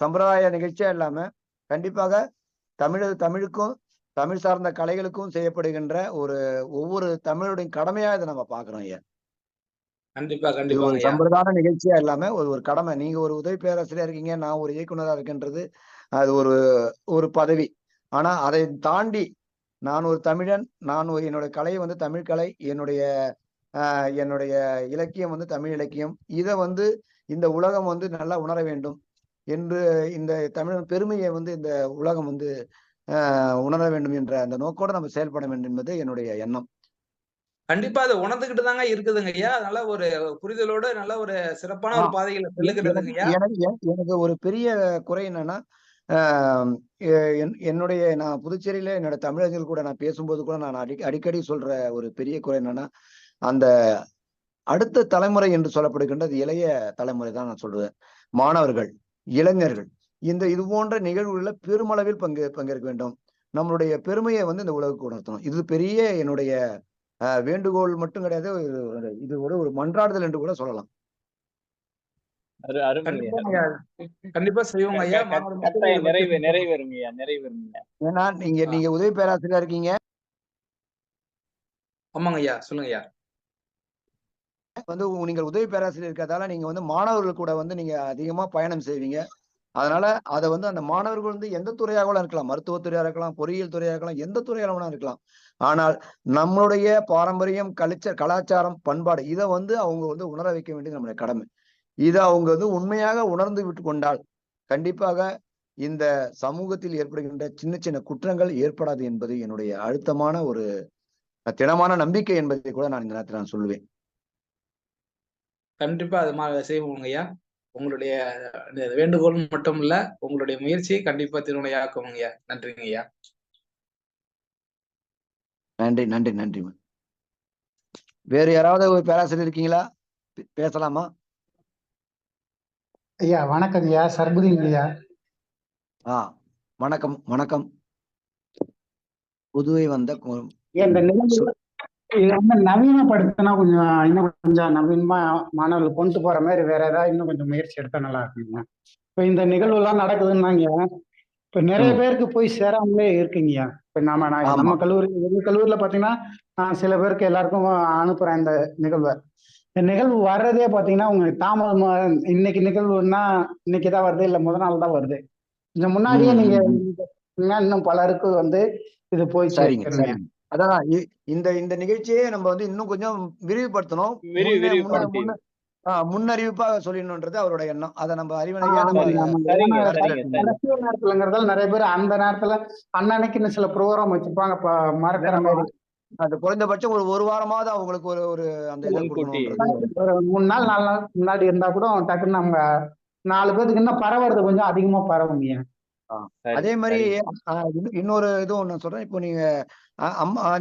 சம்பிரதாய நிகழ்ச்சியா இல்லாம கண்டிப்பாக தமிழுக்கும் தமிழ் சார்ந்த கலைகளுக்கும் செய்யப்படுகின்ற ஒவ்வொரு தமிழுடைய கடமையா இதை நம்ம பாக்குறோம் ஐயா. கண்டிப்பா ஒரு சம்பிரதாய நிகழ்ச்சியா இல்லாம ஒரு கடமை. நீங்க ஒரு உதவி பேராசிரியர் இருக்கீங்க, நான் ஒரு இயக்குனரா இருக்கேன்றது அது ஒரு பதவி. ஆனா அதை தாண்டி நான் ஒரு தமிழன், என்னுடைய கலை தமிழ் கலை, என்னுடைய இலக்கியம் தமிழ் இலக்கியம். இதை இந்த உலகம் நல்லா உணர வேண்டும் என்று, இந்த தமிழன் பெருமையை இந்த உலகம் உணர வேண்டும் என்ற அந்த நோக்கோட நம்ம செயல்பட வேண்டும் என்பது என்னுடைய எண்ணம். கண்டிப்பா அதை உணர்ந்துகிட்டு தாங்க இருக்குதுங்க ஐயா. அதனால ஒரு புரிதலோட நல்ல ஒரு சிறப்பான ஒரு பாதைகளை செல்லுகிறதுங்க ஐயா. எனக்கு ஒரு பெரிய குறை என்னன்னா, நான் புதுச்சேரியில என்னோட தமிழர்கள் கூட நான் பேசும்போது கூட நான் அடிக்கடி சொல்ற ஒரு பெரிய குறை என்னன்னா, அந்த அடுத்த தலைமுறை என்று சொல்லப்படுகின்றது இளைய தலைமுறை தான் நான் சொல்றேன். மாணவர்கள், இளைஞர்கள் இது போன்ற நிகழ்வுகளில் பெருமளவில் பங்கேற்க வேண்டும். நம்மளுடைய பெருமையை வந்து இந்த உலகுக்கு உணர்த்தணும். இது பெரிய என்னுடைய வேண்டுகோள் மட்டும் கிடையாது, இது ஒரு மன்றாடுதல் என்று கூட சொல்லலாம். கண்டிப்பா செய்வோங்க ஐயா. நிறைவேறுங்க. ஏன்னா நீங்க உதவி பேராசிரியரா இருக்கீங்க. ஆமாங்க ஐயா, சொல்லுங்க ஐயா. வந்து நீங்கள் உதவி பேராசிரியர் இருக்கிறதால நீங்க வந்து மாணவர்கள் கூட வந்து நீங்க அதிகமா பயணம் செய்வீங்க. அதனால அதை வந்து அந்த மாணவர்கள் வந்து எந்த துறையாக இருக்கலாம், மருத்துவத்துறையா இருக்கலாம், பொறியியல் துறையாக இருக்கலாம், எந்த துறையாக வேணா இருக்கலாம். ஆனால் நம்மளுடைய பாரம்பரியம், கலாச்சாரம், பண்பாடு இதை வந்து அவங்க வந்து உணர வைக்க வேண்டியது நம்முடைய கடமை. இதை அவங்க வந்து உண்மையாக உணர்ந்து விட்டு கொண்டால் கண்டிப்பாக இந்த சமூகத்தில் ஏற்படுகின்ற சின்ன சின்ன குற்றங்கள் ஏற்படாது என்பது என்னுடைய அழுத்தமான ஒரு திடமான நம்பிக்கை என்பதை கூட நான் இந்த நேரத்தில் நான் சொல்லுவேன். கண்டிப்பா அது மாதிரி செய்வோங்க ஐயா. உங்களுடைய வேண்டுகோள் மட்டும் இல்ல, உங்களுடைய முயற்சியை கண்டிப்பா திருவினையாக்குவோங்க ஐயா. நன்றிங்க ஐயா. நன்றி நன்றி நன்றி. வேறு யாராவது ஒரு பேராசிரியர் இருக்கீங்களா? பேசலாமா? ஐயா வணக்கம் ஐயா. சர்புதீன் ஐயா. வணக்கம் வணக்கம். புதுவை வந்த இந்த நிகழ்வு இது வந்து நவீனப்படுத்தினா கொஞ்சம் இன்னும் கொஞ்சம் நவீனமா மாணவர்கள் கொண்டு போற மாதிரி வேற ஏதாவது இன்னும் கொஞ்சம் முயற்சி எடுத்தா நல்லா இருக்குங்க. இப்ப இந்த நிகழ்வு எல்லாம் நடக்குதுன்னாங்க, இப்ப நிறைய பேருக்கு போய் சேராமலே இருக்குங்கய்யா. இப்ப நம்ம கல்லூரியில பாத்தீங்கன்னா சில பேருக்கு எல்லாருக்கும் அனுப்புறேன் இந்த நிகழ்வை. இந்த நிகழ்வு வர்றதே பாத்தீங்கன்னா உங்களுக்கு தாமதமா, இன்னைக்கு நிகழ்வுன்னா இன்னைக்குதான் வருது, இல்ல முதல் நாள் தான் வருது. கொஞ்சம் முன்னாடியே நீங்க இன்னும் பலருக்கு வந்து இது போய் சரிங்க. அதான் இந்த நிகழ்ச்சியே நம்ம வந்து இன்னும் கொஞ்சம் விரிவுபடுத்தணும். முன்னறிவிப்பாக சொல்லிடணும்ன்றது அவரோட எண்ணம். அதை நம்ம அறிவனையா நேரத்துலங்கிறதால நிறைய பேர் அந்த நேரத்துல அன்னன்னைக்குன்னு சில ப்ரோக்ராம் வச்சிருப்பாங்க, மறக்கிற மாதிரி. அது குறைந்தபட்சம் ஒரு வாரமாவது அவங்களுக்கு ஒரு அந்த இதை கொடுக்கணும். ஒரு 3 நாள் 4 நாள் முன்னாடி இருந்தா கூட டக்குன்னு நம்ம 4 பேருக்கு இன்னும் பரவுறது கொஞ்சம் அதிகமா பரவுங்க. அதே மாதிரி இன்னொரு இதுவும் ஒண்ணு சொல்றேன். இப்போ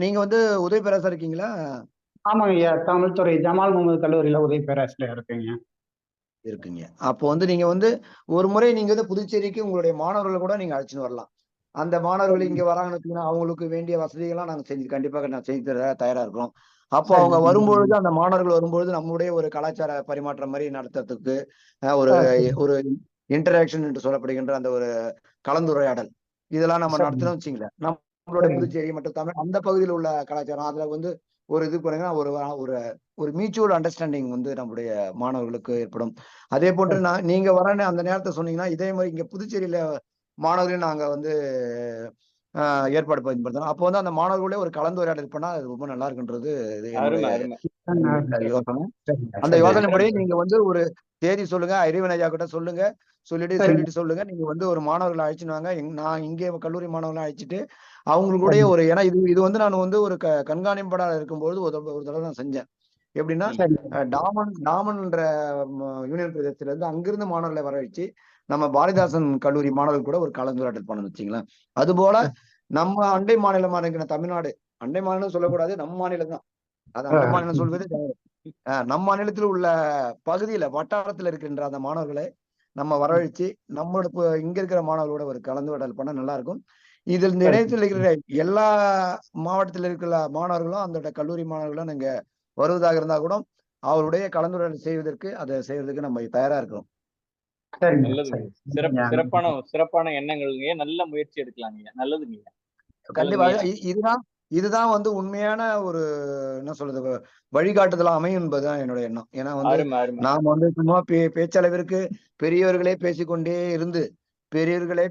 நீங்க வந்து உதவி பேராசிரியர் இருக்கீங்களா? ஆமாங்க ஐயா, தமிழ்துறை ஜமால் முகமது கல்லூரியில உதவி பேராசிரியர் இருக்குங்க. அப்போ வந்து நீங்க வந்து ஒரு முறை நீங்க வந்து புதுச்சேரிக்கு உங்களுடைய மாணவர்களை கூட நீங்க அழைச்சிட்டு வரலாம். அந்த மாணவர்கள் இங்க வராங்கன்னு அவங்களுக்கு வேண்டிய வசதிகள்லாம் நாங்க கண்டிப்பாக நான் செய்து தர தயாரா இருக்கிறோம். அப்போ அவங்க வரும்பொழுது, அந்த மாணவர்கள் வரும்பொழுது நம்முடைய ஒரு கலாச்சார பரிமாற்றம் மாதிரி நடத்துறதுக்கு ஒரு இன்டராக்ஷன் என்று சொல்லப்படுகின்ற அந்த ஒரு கலந்துரையாடல் இதெல்லாம் நம்ம நடத்தணும் வச்சுங்களேன். நம்மளுடைய புதுச்சேரி மற்றும் தமிழ் அந்த பகுதியில் உள்ள கலாச்சாரம் அதுல வந்து ஒரு இது பண்ணீங்கன்னா ஒரு மியூச்சுவல் அண்டர்ஸ்டாண்டிங் வந்து நம்முடைய மாணவர்களுக்கு ஏற்படும். அதே போன்று நீங்க வரன்னு அந்த நேரத்தை சொன்னீங்கன்னா, இதே மாதிரி இங்க புதுச்சேரியில மாணவர்களையும் நாங்க வந்து ஏற்பாடு பயன்படுத்தணும். அப்போ வந்து அந்த மாணவர்களே ஒரு கலந்துரையாடல் பண்ணா அது ரொம்ப நல்லா இருக்குன்றது யோசனை. அந்த யோசனைப்படி நீங்க வந்து ஒரு தேதி சொல்லுங்க, அறிவன் ஐயா கிட்ட சொல்லிட்டு சொல்லுங்க. நீங்க வந்து ஒரு மாணவர்களை அழைச்சிட்டு வாங்க. நான் இங்கே கல்லூரி மாணவர்களை அழைச்சிட்டு அவங்களுடைய ஏன்னா இது வந்து நான் வந்து ஒரு கண்காணிப்பாளர் இருக்கும்போது ஒரு தடவை நான் செஞ்சேன். எப்படின்னா, டாமன்ன்ற யூனியன் பிரதேசத்துல இருந்து அங்கிருந்து மாணவர்களை வர வச்சு நம்ம பாரதிதாசன் கல்லூரி மாணவர்கள் கூட ஒரு கலந்துரையாடல் பண்ணணும் வச்சுங்களேன். அது போல நம்ம அண்டை மாநிலமா இருக்கிற தமிழ்நாடு, அண்டை மாநிலம் சொல்லக்கூடாது, நம்ம மாநிலம் தான். அது அண்டை மாநிலம் சொல்வது நம் மாநிலத்தில் உள்ள பகுதியில வட்டாரத்துல இருக்கின்ற அந்த மாணவர்களை நம்ம வரவழைச்சு நம்மளோட இங்க இருக்கிற மாணவர்களோட ஒரு கலந்துரையாடல் பண்ண நல்லா இருக்கும். இதில் இந்த இணையத்தில் இருக்கிற எல்லா மாவட்டத்தில் இருக்கிற மாணவர்களும் அந்த கல்லூரி மாணவர்களும் நீங்க வருவதாக இருந்தா கூட அவருடைய கலந்துரையாடல் செய்வதற்கு நம்ம தயாரா இருக்கிறோம். சிறப்பான எண்ணங்களுங்க. நல்ல முயற்சி எடுக்கலாங்க. நல்லதுங்க. கண்டிப்பா இதுதான் வந்து உண்மையான ஒரு என்ன சொல்றது வழிகாட்டுதலா அமையும் என்பதுதான் என்னோட எண்ணம். ஏன்னா வந்து நாம வந்து சும்மா பேச்சளவிற்கு பெரியவர்களே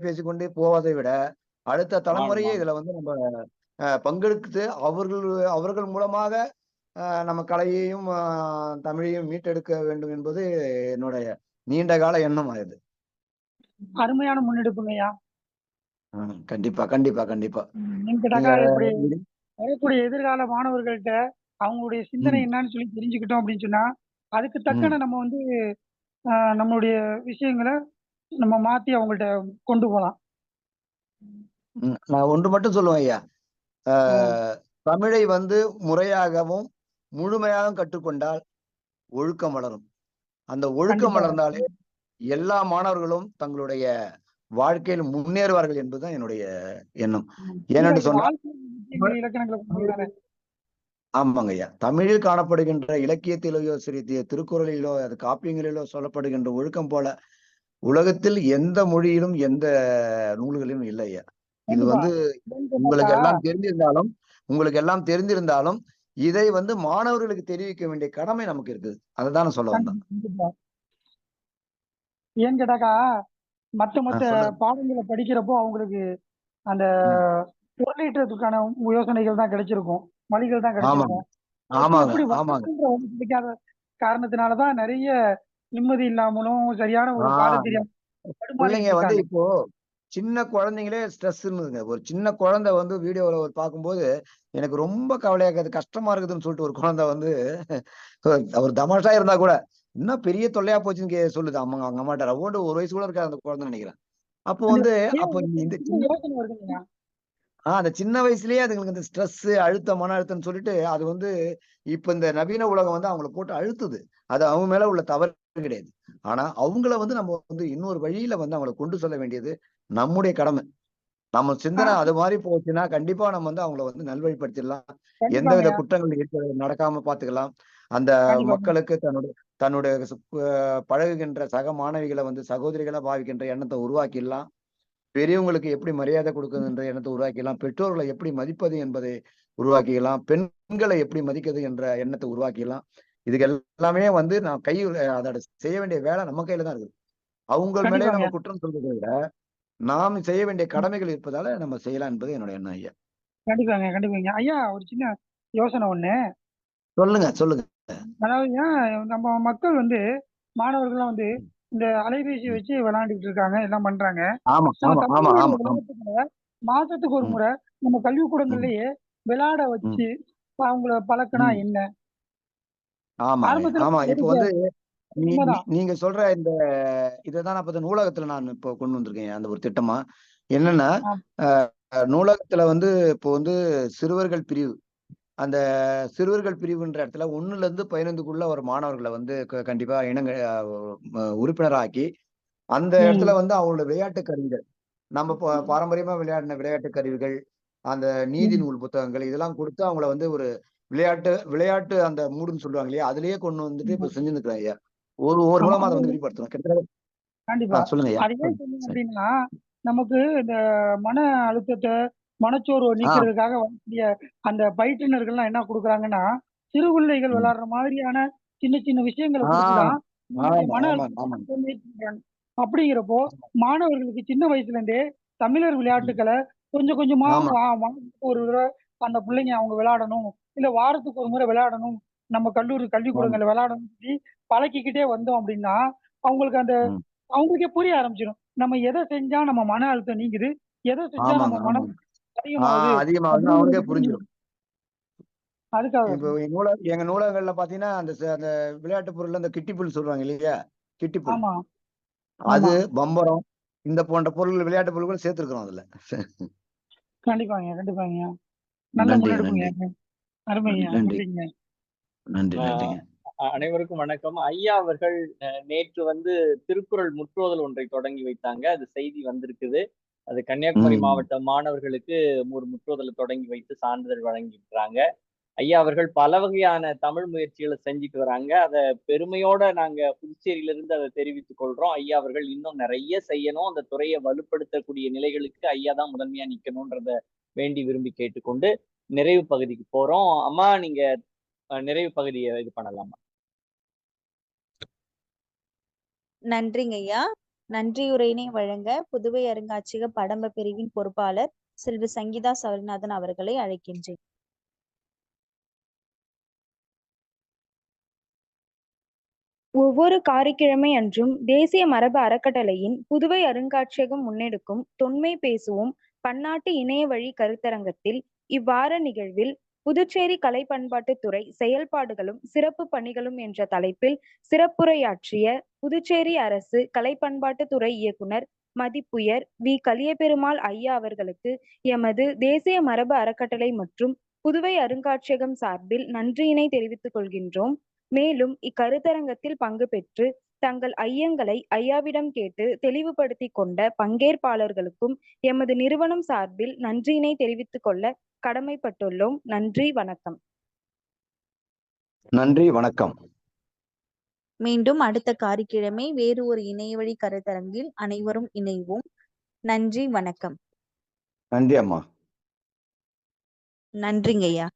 பேசிக்கொண்டே போவதை விட அடுத்த தலைமுறையே இதுல வந்து நம்ம பங்கெடுத்து அவர்கள் மூலமாக நம்ம கலையையும் தமிழையும் மீட்டெடுக்க வேண்டும் என்பது என்னுடைய நீண்ட கால எண்ணம் ஆகுது. அருமையான முன்னெடுப்புங்கய்யா. கண்டிப்பா கண்டிப்பா கண்டிப்பா. வரக்கூடிய எதிர்கால மாணவர்கள்ட்ட அவங்களுடைய சிந்தனை என்னன்னு சொல்லி தெரிஞ்சுக்கிட்டோம் அப்படின்னு சொன்னா அதுக்கு தக்கன நம்ம வந்து நம்மளுடைய விஷயங்களை நம்ம மாத்தி அவங்கள்ட்ட கொண்டு போகலாம். நான் ஒன்று மட்டும் சொல்லுவேன் ஐயா, தமிழை வந்து முறையாகவும் முழுமையாகவும் கற்றுக்கொண்டால் ஒழுக்கம் வளரும். அந்த ஒழுக்கம் வளர்ந்தாலே எல்லா மாணவர்களும் தங்களுடைய வாழ்க்கையில் முன்னேறுவார்கள் என்பதுதான் என்னுடைய எண்ணம். ஏனென்று சொன்னால் ஆமாங்க ஐயா, தமிழில் காணப்படுகின்ற இலக்கியத்திலேயோ சரி, திருக்குறளிலோ அது காப்பியங்களிலோ சொல்லப்படுகின்ற ஒழுக்கம் போல உலகத்தில் எந்த மொழியிலும் எந்த நூல்களிலும் இல்லை ஐயா. இது வந்து உங்களுக்கு எல்லாம் தெரிந்திருந்தாலும் இதை வந்து மாணவர்களுக்கு தெரிவிக்க வேண்டிய கடமை நமக்கு இருக்குது. அதுதான் சொல்ல வந்தேன். ஏன்னு கேட்டாக்கா மத்த பாடங்களை படிக்கிறப்போ அவங்களுக்கு அந்த பொருளீட்டுறதுக்கான யோசனைகள் தான் கிடைச்சிருக்கும், வழிகள் தான் கிடைச்சிருக்கும். கிடைக்காத காரணத்தினாலதான் நிறைய நிம்மதி இல்லாமலும் சரியான ஒரு பாடம் தெரியாம பிள்ளைங்க வந்து இப்போ சின்ன குழந்தைங்களே ஸ்ட்ரெஸ் இருந்ததுங்க. ஒரு சின்ன குழந்தை வந்து வீடியோல பார்க்கும்போது எனக்கு ரொம்ப கவலையா இருக்குது, கஷ்டமா இருக்குதுன்னு சொல்லிட்டு ஒரு குழந்தை வந்து ஒரு தமாஷா இருந்தா கூட இன்னும் பெரிய தொல்லையா போச்சுன்னு சொல்லுது அம்மா அவங்க அம்மாட்ட. ரவுண்டு 1 வயசு கூட இருக்காது அந்த குழந்தை நினைக்கிறேன். அப்போ வந்து அப்போ இந்த அந்த சின்ன வயசுலயே அதுங்களுக்கு இந்த ஸ்ட்ரெஸ், அழுத்தம், மன அழுத்தம்னு சொல்லிட்டு அது வந்து இப்ப இந்த நவீன உலகம் வந்து அவங்களை போட்டு அழுத்துது. அது அவங்க மேல உள்ள தவறு கிடையாது. ஆனா அவங்கள வந்து நம்ம வந்து இன்னொரு வழியில வந்து அவங்களை கொண்டு செல்ல வேண்டியது நம்முடைய கடமை. நம்ம சிந்தனை அது மாதிரி போச்சுன்னா கண்டிப்பா நம்ம வந்து அவங்கள வந்து நல்வழிப்படுத்திடலாம். எந்தவித குற்றங்கள் நடக்காம பாத்துக்கலாம். அந்த மக்களுக்கு தன்னுடைய பழகுகின்ற சக மாணவிகளை வந்து சகோதரிகளை பாவிக்கின்ற எண்ணத்தை உருவாக்கிடலாம். பெரியவங்களுக்கு எப்படி மரியாதை கொடுக்குதுன்ற எண்ணத்தை உருவாக்கிடலாம். பெற்றோர்களை எப்படி மதிப்பது என்பதை உருவாக்கிக்கலாம். பெண்களை எப்படி மதிக்கிறது என்ற எண்ணத்தை உருவாக்கிடலாம். இதுக்கு எல்லாமே வந்து நான் அதோட செய்ய வேண்டிய வேலை நம்ம கையில தான் இருக்குது. அவங்க மேலே நம்ம குற்றம் சொல்றதை விட நாம் செய்ய வேண்டிய கடமைகள் இருப்பதால நம்ம செய்யலாம் என்பது என்னோட எண்ணம் ஐயா. கண்டிப்பாங்க ஐயா. ஒரு சின்ன யோசனை ஒண்ணு சொல்லுங்க. அதாவது நம்ம மக்கள் வந்து மாணவர்கள் வந்து இந்த அலைபேசி வச்சு விளையாண்டுட்டு இருக்காங்க, எல்லாம் பண்றாங்க. மாசத்துக்கு ஒரு முறை நம்ம கல்விக்கூடங்கள்லயே விளையாட வச்சு அவங்கள பழக்கினா என்ன? இப்ப வந்து நீங்க சொல்ற இந்த இதான் இப்ப நூலகத்துல நான் இப்ப கொண்டு வந்திருக்கேன் அந்த ஒரு திட்டமா. என்னன்னா நூலகத்துல வந்து இப்போ வந்து சிறுவர்கள் பிரிவு, அந்த சிறுவர்கள் பிரிவுன்ற இடத்துல 1ல இருந்து 15க்குள்ள ஒரு மாணவர்களை வந்து கண்டிப்பா உறுப்பினராக்கி அந்த இடத்துல வந்து அவங்களோட விளையாட்டு கருவிகள், நம்ம பாரம்பரியமா விளையாடின விளையாட்டு கருவிகள், அந்த நீதி நூல் புத்தகங்கள் இதெல்லாம் கொடுத்து அவங்கள வந்து ஒரு விளையாட்டு அந்த மூடுன்னு சொல்லுவாங்க இல்லையா, அதுலயே கொண்டு வந்துட்டு இப்ப செஞ்சுருக்கிறேன் ஐயா. ஒரு மூலமா அதை வந்து விரிவுபடுத்தணும். கண்டிப்பா சொல்லுங்க ஐயா. அப்படின்னா நமக்கு இந்த மன அழுத்தத்தை, மனச்சோர்வை நீக்கிறதுக்காக வரக்கூடிய அந்த பயிற்றுனர்கள்லாம் என்ன கொடுக்குறாங்கன்னா, சிறு பிள்ளைகள் விளையாடுற மாதிரியான சின்ன சின்ன விஷயங்களை கொடுத்துதான் மன அழுத்தம். அப்படிங்கிறப்போ மாணவர்களுக்கு சின்ன வயசுல இருந்தே தமிழர் விளையாட்டுகளை கொஞ்சம் கொஞ்சமா ஒரு அந்த பிள்ளைங்க அவங்க விளையாடணும், இல்ல வாரத்துக்கு ஒரு முறை விளையாடணும், நம்ம கல்விக்கூடங்கள்ல விளையாடணும் சொல்லி பழக்கிக்கிட்டே வந்தோம் அப்படின்னா அவங்களுக்கு அவங்களுக்கே புரிய ஆரம்பிச்சிடும். நம்ம எதை செஞ்சா நம்ம மன அழுத்தம் நீங்குது, எதை செஞ்சா நம்ம மனம் அதிகமாகுது புரிஞ்சிடும். அதுக்காக இப்போ எங்க நூலகங்கள்ல பாத்தீங்கன்னா அந்த விளையாட்டு பொருள் அந்த கிட்டிப்புல் சொல்றாங்க இல்லையா, கிட்டிப்புல், அது பம்பரம் இந்த போன்ற பொருள் விளையாட்டு பொருள்கள் சேர்த்திருக்கிறோம் அதுல. கண்டிப்பாங்க. நல்ல முன்னெடுப்புங்க. அருமைங்க. நன்றி. அனைவருக்கும் வணக்கம். ஐயா அவர்கள் நேற்று வந்து திருக்குறள் முற்றோதல் ஒன்றை தொடங்கி வைத்தாங்க. அது செய்தி வந்திருக்குது. அது கன்னியாகுமரி மாவட்ட மாணவர்களுக்கு ஒரு முற்றோதலை தொடங்கி வைத்து சான்றிதழ் வழங்கியிருக்கிறாங்க. ஐயா அவர்கள் பல வகையான தமிழ் முயற்சிகளை செஞ்சுட்டு வராங்க. அதை பெருமையோட நாங்க புதுச்சேரியிலிருந்து அதை தெரிவித்துக் கொள்றோம். ஐயா அவர்கள் இன்னும் நிறைய செய்யணும், அந்த துறையை வலுப்படுத்தக்கூடிய நிலைகளுக்கு ஐயா தான் முதன்மையா நிக்கணும்ன்றத வேண்டி விரும்பி கேட்டுக்கொண்டு நிறைவு பகுதிக்கு போறோம். அம்மா நீங்க நிறைவு பகுதியை இது பண்ணலாமா? நன்றிங்க ஐயா. நன்றியுரையினை வழங்க புதுவை அருங்காட்சியக படம்ப பிரிவின் பொறுப்பாளர் செல்வி சங்கீதா சவரிநாதன் அவர்களை அழைக்கின்றேன். ஒவ்வொரு காரிக்கிழமை அன்றும் தேசிய மரபு அறக்கட்டளையின் புதுவை அருங்காட்சியகம் முன்னெடுக்கும் தொன்மை பேசுவோம் பன்னாட்டு இணைய வழி கருத்தரங்கத்தில் இவ்வார நிகழ்வில் புதுச்சேரி கலை பண்பாட்டுத்துறை செயல்பாடுகளும் சிறப்பு பணிகளும் என்ற தலைப்பில் சிறப்புரையாற்றிய புதுச்சேரி அரசு கலை பண்பாட்டுத்துறை இயக்குனர் மதிப்புயர் வி. கலியபெருமாள் ஐயா அவர்களுக்கு எமது தேசிய மரபு அறக்கட்டளை மற்றும் புதுவை அருங்காட்சியகம் சார்பில் நன்றியினை தெரிவித்துக் கொள்கின்றோம். மேலும் இக்கருத்தரங்கத்தில் பங்கு பெற்று தங்கள் ஐயங்களை ஐயாவிடம் கேட்டு தெளிவுபடுத்திக் கொண்ட பங்கேற்பாளர்களுக்கும் எமது நிறுவனம் சார்பில் நன்றியினை தெரிவித்துக் கொள்ள கடமைப்பட்டுள்ளோம். நன்றி, வணக்கம். நன்றி, வணக்கம். மீண்டும் அடுத்த காரிக்கிழமை வேறு ஒரு இணையவழி கருத்தரங்கில் அனைவரும் இணைவோம். நன்றி, வணக்கம். நன்றி அம்மா. நன்றிங்கய்யா.